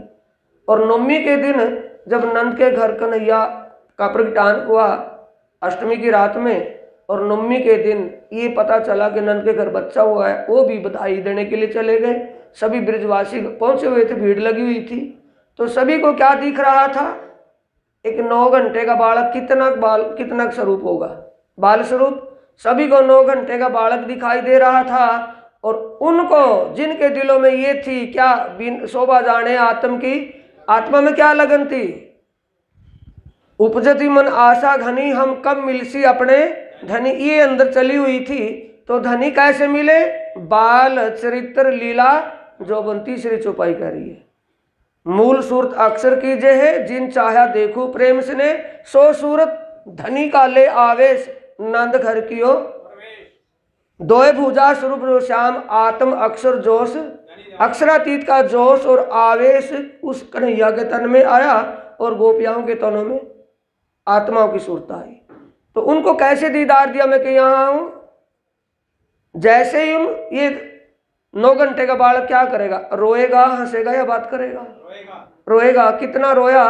और नवमी के दिन जब नंद के घर कन्हैया का प्रगटान हुआ अष्टमी की रात में, और नवमी के दिन ये पता चला कि नंद के घर बच्चा हुआ है, वो भी बधाई देने के लिए चले गए। सभी ब्रजवासी पहुंचे हुए थे, भीड़ लगी हुई थी। तो सभी को क्या दिख रहा था? एक 9 घंटे का बालक, कितना स्वरूप होगा, बाल स्वरूप। सभी को 9 घंटे का बालक दिखाई दे रहा था। और उनको जिनके दिलों में ये थी, क्या शोभा जाने आत्म की, आत्मा में क्या लगन थी, उपजती मन आशा घनी, हम कब मिलसी अपने धनी, ये अंदर चली हुई थी। तो धनी कैसे मिले? बाल चरित्र लीला जोबन। तीसरी चौपाई कह रही है, मूल सूरत अक्षर कीजे है, जिन चाहा देखो प्रेम से, सो सूरत धनी का ले आवेश, नंद घर कियो दोए भुजा स्वरूप श्याम, आत्म अक्षर जोश, अक्षरातीत का जोश और आवेश उस कन्हैया के तन में आया और गोपियाओं के तनों में आत्माओं की सुरता आई। तो उनको कैसे दीदार दिया मैं कि यहाँ हूं। जैसे ही ये 9 घंटे का बालक क्या करेगा? रोएगा, हंसेगा या बात करेगा? रोएगा। कितना रोया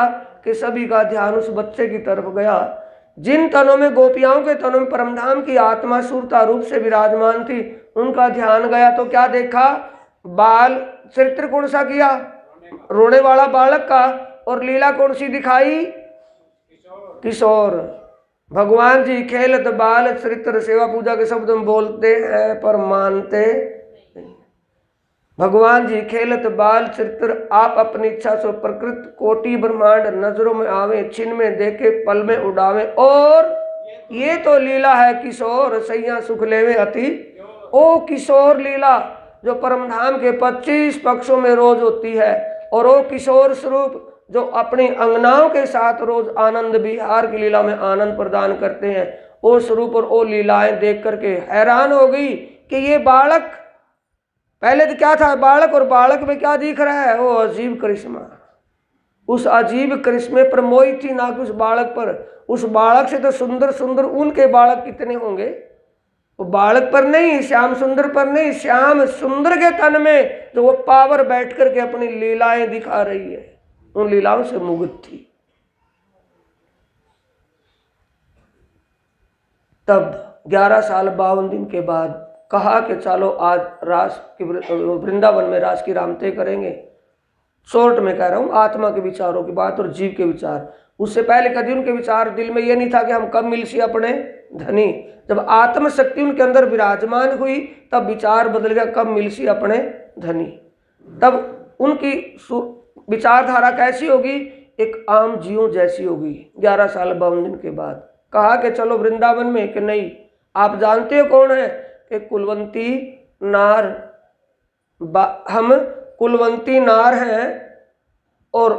कि सभी का ध्यान उस बच्चे की तरफ गया। जिन तनों में, गोपियाओं के तनों में परमधाम की आत्मा सुरता रूप से विराजमान थी, उनका ध्यान गया तो क्या देखा? बाल चरित्र कौन सा किया? रोने वाला बालक का। और लीला कौन सी दिखाई? किशोर। भगवान जी खेलत बाल चरित्र, सेवा पूजा के शब्द में बोलते हैं पर मानते नहीं। भगवान जी खेलत बाल चरित्र, आप अपनी इच्छा से प्रकृत कोटि ब्रह्मांड नजरों में आवे, छिन में देखे पल में उड़ावे। और ये तो लीला है किशोर, सैया सुख लेवे अति। ओ किशोर लीला जो परमधाम के 25 पक्षों में रोज होती है, और वो किशोर स्वरूप जो अपनी अंगनाओं के साथ रोज आनंद विहार की लीला में आनंद प्रदान करते हैं, वो स्वरूप और वो लीलाएं देख करके हैरान हो गई कि ये बालक, पहले तो क्या था बालक, और बालक में क्या दिख रहा है? वो अजीब करिश्मा। उस अजीब करिश्मे पर मोहित थी, ना कि उस बालक पर। उस बालक से तो सुंदर सुंदर उनके बालक कितने होंगे, वो बालक पर नहीं, श्याम सुंदर पर नहीं, श्याम सुंदर के तन में जो वो पावर बैठ करके अपनी लीलाएं दिखा रही है, उन लीलाओं से मुग्ध थी। तब 11 साल 52 दिन के बाद कहा कि चलो आज रास की वृंदावन में रास की रामते करेंगे। शॉर्ट में कह रहा हूँ, आत्मा के विचारों की बात और जीव के विचार। उससे पहले कभी उनके विचार दिल में ये नहीं था कि हम कब मिलसी अपने धनी। जब आत्म शक्ति उनके अंदर विराजमान हुई तब विचार बदल गया, कब मिलसी अपने धनी। तब उनकी विचारधारा कैसी होगी? एक आम जीवों जैसी होगी। 11 साल 52 दिन के बाद कहा कि चलो वृंदावन में, कि नहीं, आप जानते हो कौन है? कि कुलवंती नार, हम कुलवंती नार हैं और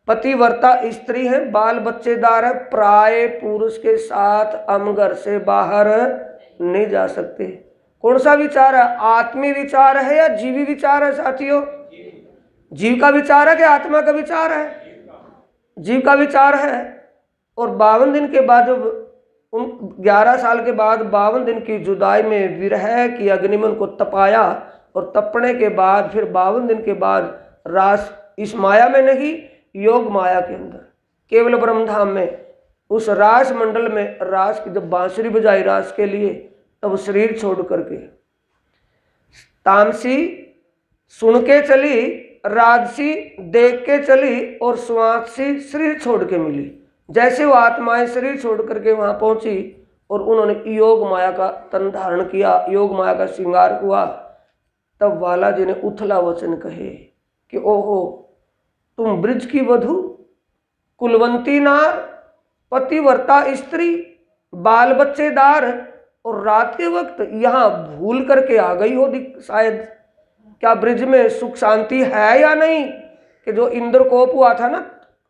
पतिव्रता स्त्री है, बाल बच्चेदार है, प्राय पुरुष के साथ हम घर से बाहर नहीं जा सकते। कौन सा विचार है? आत्मी विचार है या जीवी विचार है साथियों? जीव का विचार है कि आत्मा का विचार है? जीव का विचार है। और 52 दिन के बाद, जब उन 11 साल के बाद 52 दिन की जुदाई में विरह की अग्निमन को तपाया, और तपने के बाद फिर 52 दिन के बाद रास इस माया में नहीं, योग माया के अंदर केवल ब्रह्मधाम में, उस रास मंडल में रास की जब बांसुरी बजाई रास के लिए, तब शरीर छोड़ करके तामसी सुन के चली, राजसी देख के चली, और स्वासी शरीर छोड़ के मिली। जैसे वो आत्माएं शरीर छोड़ करके वहां पहुंची और उन्होंने योग माया का तन धारण किया, योग माया का श्रृंगार हुआ, तब वाला जी ने उथला वचन कहे कि ओहो, तुम ब्रिज की वधू, कुलवंती नार, पतिव्रता स्त्री, बाल बच्चेदार, और रात के वक्त यहाँ भूल करके आ गई हो शायद। क्या ब्रिज में सुख शांति है या नहीं? कि जो इंद्र कोप हुआ था ना,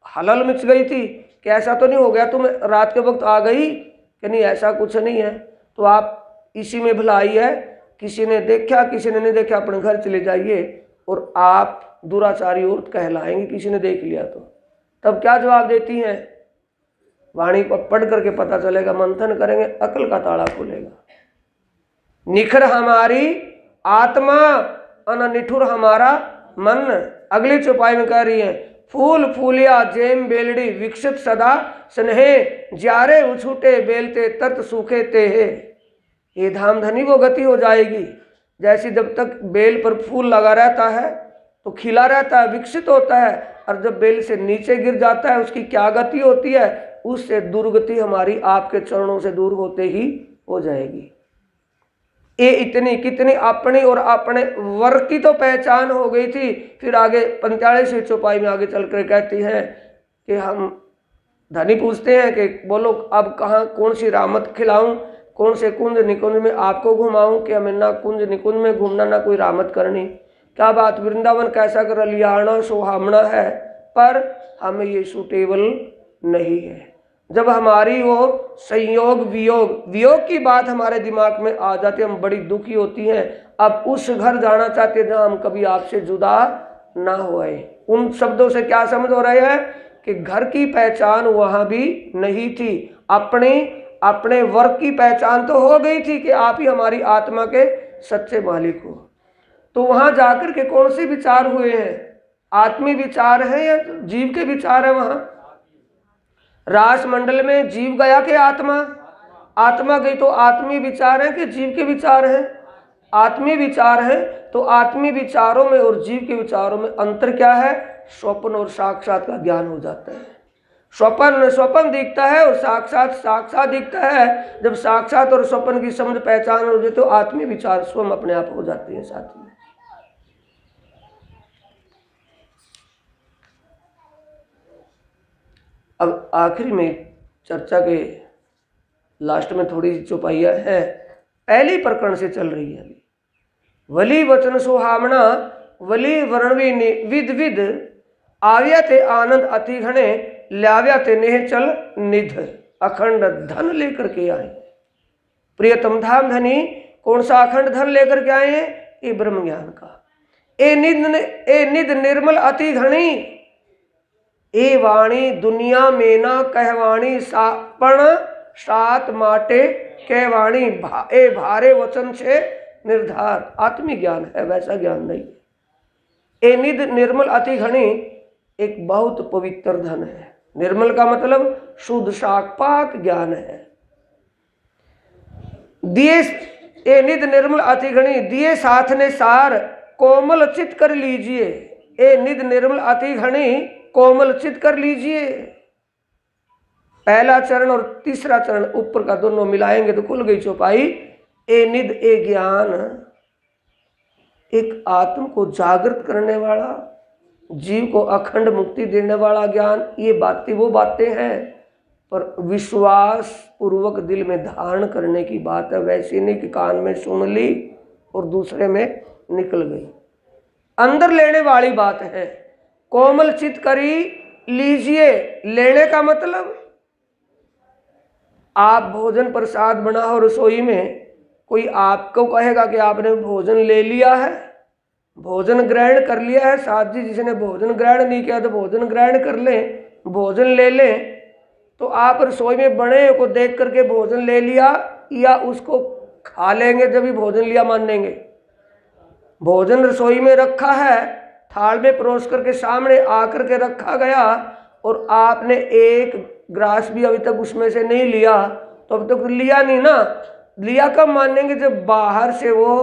हलल मच गई थी, कि ऐसा तो नहीं हो गया तुम रात के वक्त आ गई? कि नहीं, ऐसा कुछ नहीं है। तो आप इसी में भलाई है, किसी ने देखा किसी ने नहीं देखा, अपने घर चले जाइए और आप दुराचारी औरत कहलाएंगे किसी ने देख लिया तो। तब क्या जवाब देती हैं? वाणी को पढ़ करके पता चलेगा, मंथन करेंगे, अकल का ताला खुलेगा। निखर हमारी आत्मा, अनिठुर हमारा मन। अगली चौपाई में कह रही है, फूल फूलिया जेम बेलड़ी, विकसित सदा स्नेहे, ज्यारे उछूटे बेलते तर्त सूखे ते है। ये धाम धनी वो गति हो जाएगी जैसी जब तक बेल पर फूल लगा रहता है तो खिला रहता है, विकसित होता है, और जब बेल से नीचे गिर जाता है उसकी क्या गति होती है? उससे दुर्गति हमारी आपके चरणों से दूर होते ही हो जाएगी। ये इतनी कितनी अपनी और अपने वर्ग की तो पहचान हो गई थी। फिर आगे 45वीं चौपाई में आगे चल कर कहती है कि हम धनी पूछते हैं कि बोलो अब कहाँ कौन सी रामत खिलाऊं, कौन से कुंज निकुंज में आपको घुमाऊं? कि हमें ना कुंज निकुंज में घूमना, ना कोई रामत करनी। क्या बात, वृंदावन कैसा कर लियाना सुहामना है, पर हमें ये सूटेबल नहीं है। जब हमारी वो संयोग वियोग की बात हमारे दिमाग में आ जाती है, हम बड़ी दुखी होती हैं। अब उस घर जाना चाहते हैं जहाँ हम कभी आपसे जुदा ना हुए। उन शब्दों से क्या समझ हो रहे हैं कि घर की पहचान वहाँ भी नहीं थी, अपने वर्ग की पहचान तो हो गई थी कि आप ही हमारी आत्मा के सच्चे मालिक हो। तो वहां जाकर के कौन से विचार हुए हैं? आत्मी विचार है या जीव के विचार है? वहां रास मंडल में जीव गया कि आत्मा गई? तो आत्मी विचार है कि जीव के विचार है? आत्मी विचार है। तो आत्मी विचारों में और जीव के विचारों में अंतर क्या है? स्वप्न और साक्षात का ज्ञान हो जाता है। स्वप्न दिखता है और साक्षात दिखता है। जब साक्षात और स्वप्न की समझ पहचान हो जाए तो आत्मी विचार स्वयं अपने आप हो जाते हैं साथी। अब आखिरी में चर्चा के लास्ट में थोड़ी सी चौपाइयाँ है, पहली प्रकरण से चल रही है अभी। वली वचन सुहामना, वली वर्णवी विद विद, आव्या ते आनंद अति घने, लाव्या ते नेह चल निध। अखंड धन लेकर के आए प्रियतम धाम धनी। कौन सा अखंड धन लेकर के आए हैं? ये ब्रह्म ज्ञान का। ए निध निर्मल अति घनी, ए वाणी दुनिया में ना कहवाणी, पण सात माटे कहवाणी, ए भारे वचन से निर्धार। आत्मी ज्ञान है, वैसा ज्ञान नहीं। ए निध निर्मल अति घनी एक बहुत पवित्र धन है। निर्मल का मतलब शुद्ध शाकपाक ज्ञान है। दिए ए निध निर्मल अति घनी, दिए साथ ने सार, कोमल चित कर लीजिए। ए निध निर्मल अति घनी, कोमल चित कर लीजिए। पहला चरण और तीसरा चरण ऊपर का दोनों मिलाएंगे तो खुल गई चौपाई। ए निध ए ज्ञान, एक आत्म को जागृत करने वाला, जीव को अखंड मुक्ति देने वाला ज्ञान। ये बातें वो बातें हैं, पर विश्वास पूर्वक दिल में धारण करने की बात है। वैसे नहीं कि कान में सुन ली और दूसरे में निकल गई, अंदर लेने वाली बात है। कोमल चित करी लीजिए। लेने का मतलब आप भोजन प्रसाद बना हो रसोई में, कोई आपको कहेगा कि आपने भोजन ले लिया है, भोजन ग्रहण कर लिया है। साथ जी जिसने भोजन ग्रहण नहीं किया तो भोजन ग्रहण कर ले, भोजन ले लें। तो आप रसोई में बने को देख करके भोजन ले लिया या उसको खा लेंगे जब भी भोजन लिया मानेंगे। भोजन रसोई में रखा है, थाल में परोस करके सामने आकर के रखा गया और आपने एक ग्रास भी अभी तक उसमें से नहीं लिया, तो अब तक लिया नहीं ना। लिया कब मानेंगे? जब बाहर से वो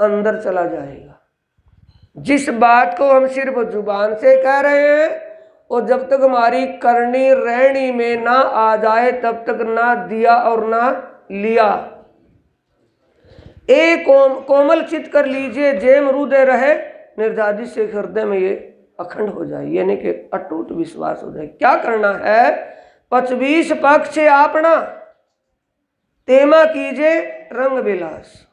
अंदर चला जाएगा। जिस बात को हम सिर्फ जुबान से कह रहे हैं और जब तक हमारी करनी रहनी में ना आ जाए तब तक ना दिया और ना लिया। एक कोमल चित कर लीजिए, जेम हृदय रहे निर्धारित से हृदय में ये अखंड हो जाए, यानी कि अटूट विश्वास हो जाए। क्या करना है? 25 पक्ष आपना तेमा कीजिए रंग विलास।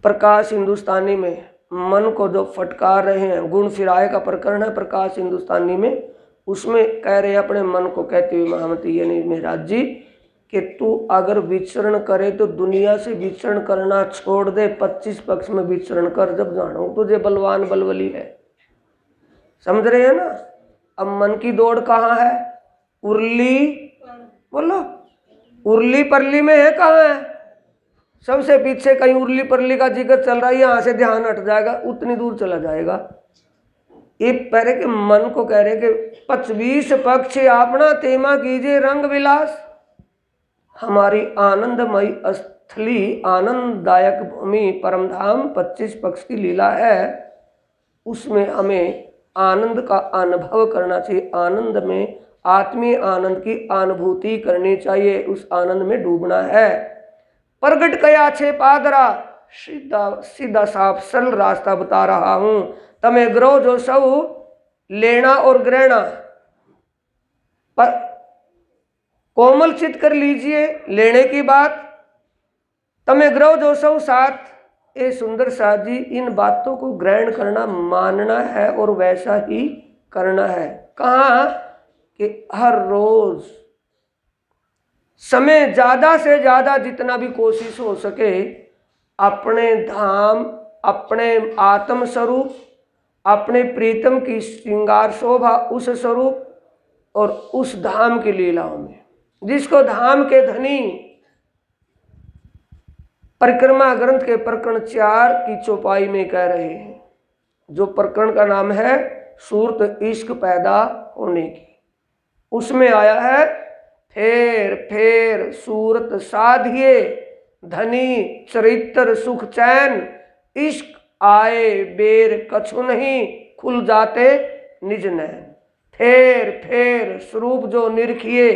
प्रकाश हिंदुस्तानी में मन को जो फटकार रहे हैं, गुण फिराए का प्रकरण है प्रकाश हिंदुस्तानी में, उसमें कह रहे हैं अपने मन को कहते हुए महामती यानी महाराज जी कि तू अगर विचरण करे तो दुनिया से विचरण करना छोड़ दे, 25 पक्ष में विचरण कर, जब जानो तुझे बलवान बलवली है। समझ रहे हैं ना? अब मन की दौड़ कहाँ है? उर्ली, बोलो उर्ली परली में है। कहाँ है? सबसे पीछे कहीं उर्ली परली का जिक्र चल रहा है, यहाँ से ध्यान हट जाएगा, उतनी दूर चला जाएगा। ये पहले के मन को कह रहे कि 25 पक्ष अपना तेमा कीजिए रंग विलास। हमारी आनंदमयी स्थली आनंददायक भूमि परमधाम 25 पक्ष की लीला है, उसमें हमें आनंद का अनुभव करना चाहिए। आनंद में आत्मीय आनंद की अनुभूति करनी चाहिए, उस आनंद में डूबना है। प्रगट कया छे पादरा, सीधा सीधा साफ सरल रास्ता बता रहा हूं। तमें ग्रह जो सब लेना और ग्रहणा, पर कोमल चित कर लीजिए लेने की बात। तमें ग्रह जो सब साथ, ये सुंदर साथ जी इन बातों को ग्रहण करना, मानना है और वैसा ही करना है। कहाँ? कि हर रोज समय ज्यादा से ज्यादा जितना भी कोशिश हो सके अपने धाम, अपने आत्म स्वरूप, अपने प्रीतम की श्रृंगार शोभा उस स्वरूप और उस धाम की लीलाओं में, जिसको धाम के धनी परिक्रमा ग्रंथ के प्रकरण 4 की चौपाई में कह रहे हैं, जो प्रकरण का नाम है सूरत इश्क पैदा होने की। उसमें आया है फेर फेर सूरत साधिए, धनी चरित्र सुख चैन, इश्क आए बेर कछु नहीं, खुल जाते निज नैन। फेर फेर स्वरूप जो निरखिए,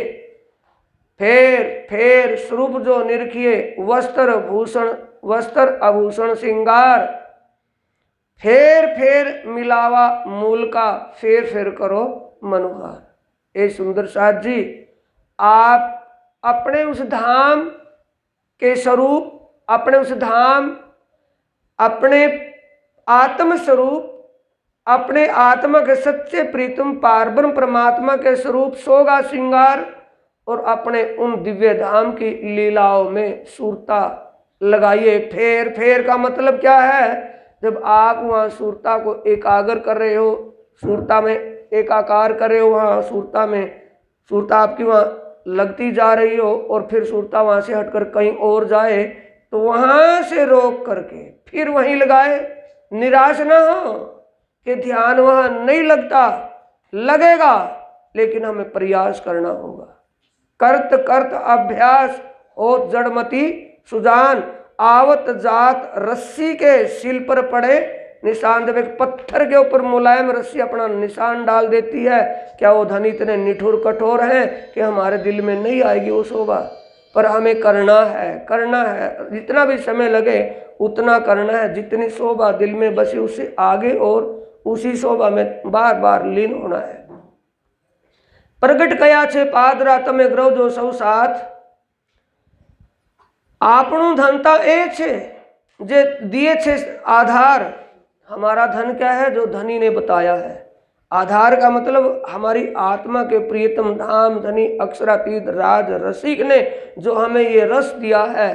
फेर फेर स्वरूप जो निरखिए, वस्त्र भूषण वस्त्र आभूषण श्रृंगार, फेर फेर मिलावा मूल का, फेर फेर करो मनुहार। ए सुंदर साथ जी, आप अपने उस धाम के स्वरूप, अपने उस धाम, अपने आत्म स्वरूप, अपने आत्मा के सच्चे प्रीतम पारब्रह्म परमात्मा के स्वरूप सोगा श्रृंगार और अपने उन दिव्य धाम की लीलाओं में सूरता लगाइए। फेर फेर का मतलब क्या है? जब आप वहाँ सूरता को एकाग्र कर रहे हो, सूरता में एकाकार कर रहे हो, वहाँ सूरता में सूरता आपकी वहाँ लगती जा रही हो और फिर सूरता वहाँ से हटकर कहीं और जाए, तो वहाँ से रोक करके फिर वहीं लगाए। निराश ना हो कि ध्यान वहाँ नहीं लगता, लगेगा, लेकिन हमें प्रयास करना होगा। करत करत अभ्यास हो जड़मती सुजान, आवत जात रस्सी के सिल पर पड़े निशान। जब एक पत्थर के ऊपर मुलायम रस्सी अपना निशान डाल देती है, क्या वो धनी इतने निठुर कठोर हैं कि हमारे दिल में नहीं आएगी वो शोभा? पर हमें करना है, करना है, जितना भी समय लगे उतना करना है। जितनी शोभा दिल में बसी उससे आगे और उसी शोभा में बार बार लीन होना है। प्रगट कया छे पादरा, तमें ग्रह जो सब साथ, आपणु धनता ए छे जे दिए छे आधार। हमारा धन क्या है? जो धनी ने बताया है। आधार का मतलब हमारी आत्मा के प्रियतम धाम धनी अक्षरातीत राज रसिक ने जो हमें ये रस दिया है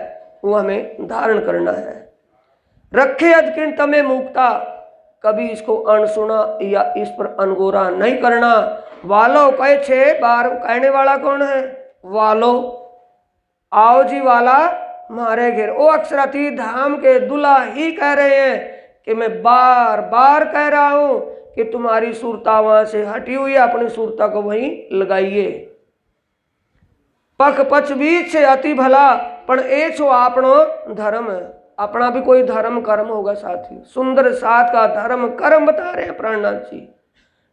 वो हमें धारण करना है। रखे अदकिन तमें मुक्ता, कभी इसको अनसुना या इस पर अनगोरा नहीं करना। वालो कहे 6 बार, कहने वाला कौन है? वालो, आओ जी वाला मारे घेर। ओ अक्षरातीत धाम के दुल्हा ही कह रहे हैं कि मैं बार बार कह रहा हूं कि तुम्हारी सुरता वहां से हटी हुई है, अपनी सुरता को वहीं लगाइए। पख पच बीच से अति भला, पण ए छो आपनो धर्म। अपना भी कोई धर्म कर्म होगा साथी। सुंदर साथ का धर्म कर्म बता रहे हैं प्राणनाथ जी।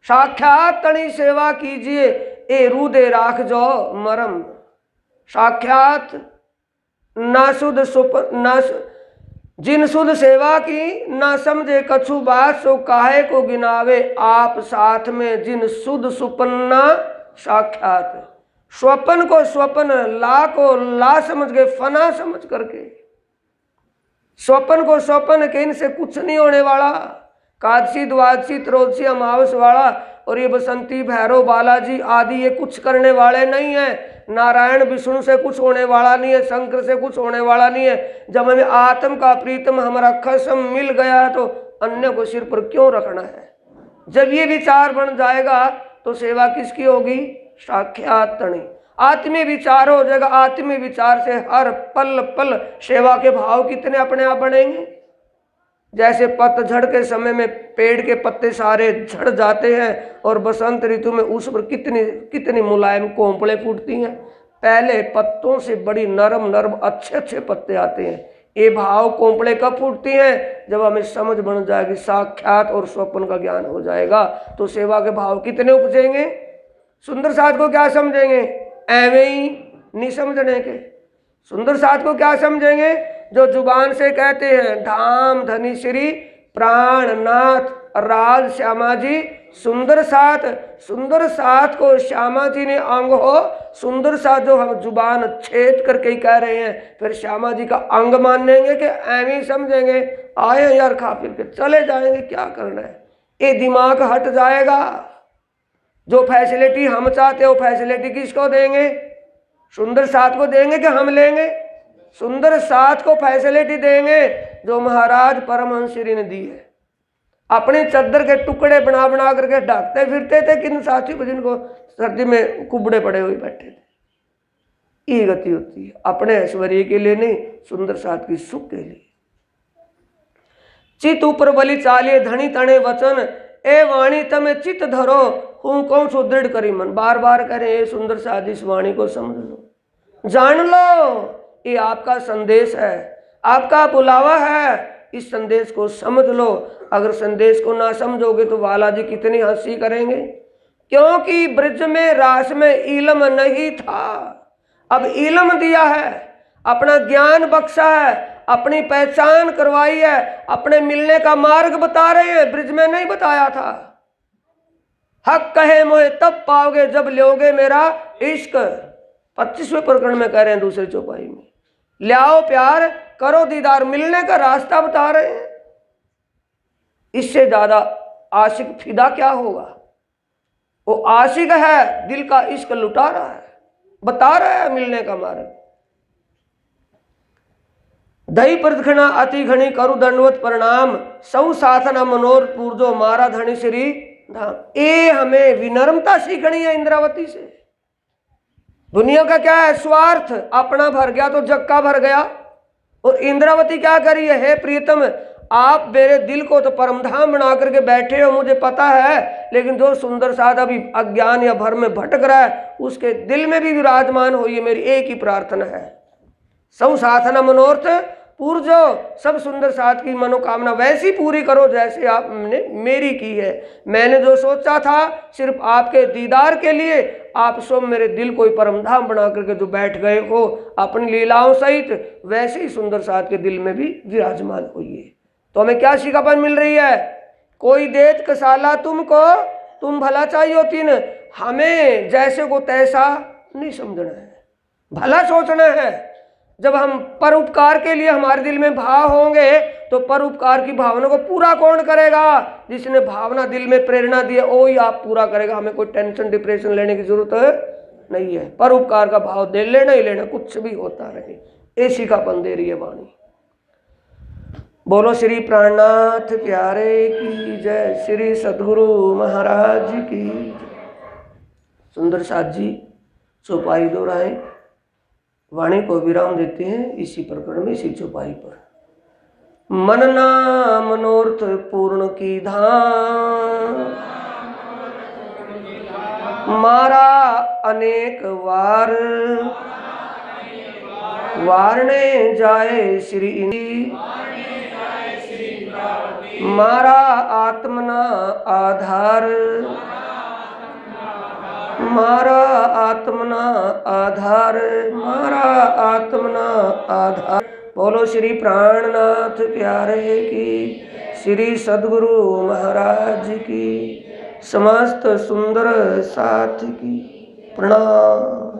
साक्षात तनी सेवा कीजिए, ए रूदे राख जो मरम। साक्षात ना सुध सुप ना जिन सुध सेवा की ना समझे कछु बात, सो काहे को गिनावे आप साथ में जिन सुध सुपन्ना साक्षात। स्वप्न को स्वप्न, ला को ला समझ के, फना समझ करके स्वप्न को स्वप्न के इनसे कुछ नहीं होने वाला। कादशी द्वादशी त्रोदशी अमावस वाला और ये बसंती भैरव बालाजी आदि ये कुछ करने वाले नहीं है। नारायण विष्णु से कुछ होने वाला नहीं है, शंकर से कुछ होने वाला नहीं है। जब हमें आत्म का प्रीतम हमारा खसम मिल गया है तो अन्य को सिर पर क्यों रखना है। जब ये विचार बन जाएगा तो सेवा किसकी होगी? साक्षात तणी आत्मीय विचार हो जाएगा। आत्मीय विचार से हर पल पल सेवा के भाव कितने अपने आप बढ़ेंगे। जैसे पतझड़ के समय में पेड़ के पत्ते सारे झड़ जाते हैं और बसंत ऋतु में उस पर कितनी कितनी मुलायम कोंपड़े फूटती हैं। पहले पत्तों से बड़ी नरम नरम अच्छे अच्छे पत्ते आते हैं। ये भाव कोंपड़े कब फूटती हैं? जब हमें समझ बन जाएगी, साक्षात और स्वप्न का ज्ञान हो जाएगा तो सेवा के भाव कितने उपजेंगे। सुंदर साथ को क्या समझेंगे? एवं ही नहीं समझने के। सुंदर साथ को क्या समझेंगे? जो जुबान से कहते हैं धाम धनी श्री प्राणनाथ राज श्यामा जी सुंदर साथ। सुंदर साथ को श्यामा जी ने अंग हो। सुंदर साथ जो हम जुबान छेद करके ही कह रहे हैं, फिर श्यामा जी का अंग मानेंगे कि एवं ही समझेंगे? आए यार खा फिर के चले जाएंगे, क्या करना है। ये दिमाग हट जाएगा। जो फैसिलिटी हम चाहते हो फैसिलिटी किसको देंगे? सुंदर साथ को देंगे कि हम लेंगे? सुंदर साथ को फैसिलिटी देंगे जो महाराज परमहंस श्री ने दी है। अपने चद्दर के टुकड़े बना बना करके ढकते फिरते थे किन साथी को जिनको सर्दी में कुबड़े पड़े हुए बैठे थे। ये गति होती है अपने ऐश्वर्य के लिए नहीं, सुंदर साथ की सुख के लिए। चित ऊपर बलि चालिए धनी तणे वचन, ए वाणी तमे चित धरो हूं कौन सुदृढ़ करी मन। बार बार करें ये सुंदर साथ इस वाणी को समझ लो, जान लो। ये आपका संदेश है, आपका बुलावा है। इस संदेश को समझ लो। अगर संदेश को ना समझोगे तो बालाजी कितनी हंसी करेंगे। क्योंकि ब्रज में रास में इलम नहीं था, अब इलम दिया है, अपना ज्ञान बख्शा है, अपनी पहचान करवाई है, अपने मिलने का मार्ग बता रहे हैं। ब्रज में नहीं बताया था। हक कहे मोहे तब पाओगे जब लोगे मेरा इश्क। 25वें प्रकरण में कह रहे हैं दूसरे चौपाई में, लाओ प्यार करो दीदार, मिलने का रास्ता बता रहे हैं। इससे ज्यादा आशिक फिदा क्या होगा। वो आशिक है, दिल का इश्क लुटा रहा है, बता रहा है मिलने का मार्ग। दही प्रदक्षिणा अति घनी करु दंडवत प्रणाम, सौ साधना मनोर पूर्जो मारा धनी श्री धाम। ये हमें विनम्रता सीखनी है इंद्रावती से। दुनिया का क्या है? स्वार्थ। अपना भर गया तो जग का भर गया। और इंद्रावती क्या करी है? हे प्रियतम, आप मेरे दिल को तो परमधाम बना करके बैठे हो, मुझे पता है, लेकिन जो सुंदर साथ अभी अज्ञान या भर में भटक रहा है उसके दिल में भी विराजमान हो, ये मेरी एक ही प्रार्थना है। सब साधना मनोरथ पूर्जो, सब सुंदर साथ की मनोकामना वैसी पूरी करो जैसे आपने मेरी की है। मैंने जो सोचा था सिर्फ आपके दीदार के लिए, आप सब मेरे दिल को परमधाम बना करके जो बैठ गए हो अपनी लीलाओं सहित, वैसे ही सुंदर साथ के दिल में भी विराजमान होइए। तो हमें क्या शिकापन मिल रही है? कोई देत कसाला तुमको, तुम भला चाहिए तीन। हमें जैसे को तैसा नहीं समझना है, भला सोचना है। जब हम परोपकार के लिए हमारे दिल में भाव होंगे तो परोपकार की भावना को पूरा कौन करेगा? जिसने भावना दिल में प्रेरणा दी है वो ही आप पूरा करेगा। हमें कोई टेंशन डिप्रेशन लेने की जरूरत नहीं है। परोपकार का भाव दे लेना ही लेना, कुछ भी होता रहे, ऐसी का पन दे रही है वाणी। बोलो श्री प्राणनाथ प्यारे की जय, श्री सद्गुरु महाराज की जय। सुंदर साथ जी चौपाई दोहराए, वाणी को विराम देते हैं इसी प्रकरण में, इसी चौपाई पर। मन ना मनोरथ पूर्ण की धाम, मारा अनेक वार, वारने जाए श्री, मारा आत्मना आधार, मारा आत्मना आधार, मारा आत्मना आधार। बोलो श्री प्राणनाथ प्यारे की, श्री सद्गुरु महाराज की, समस्त सुंदर साथ की प्रणाम।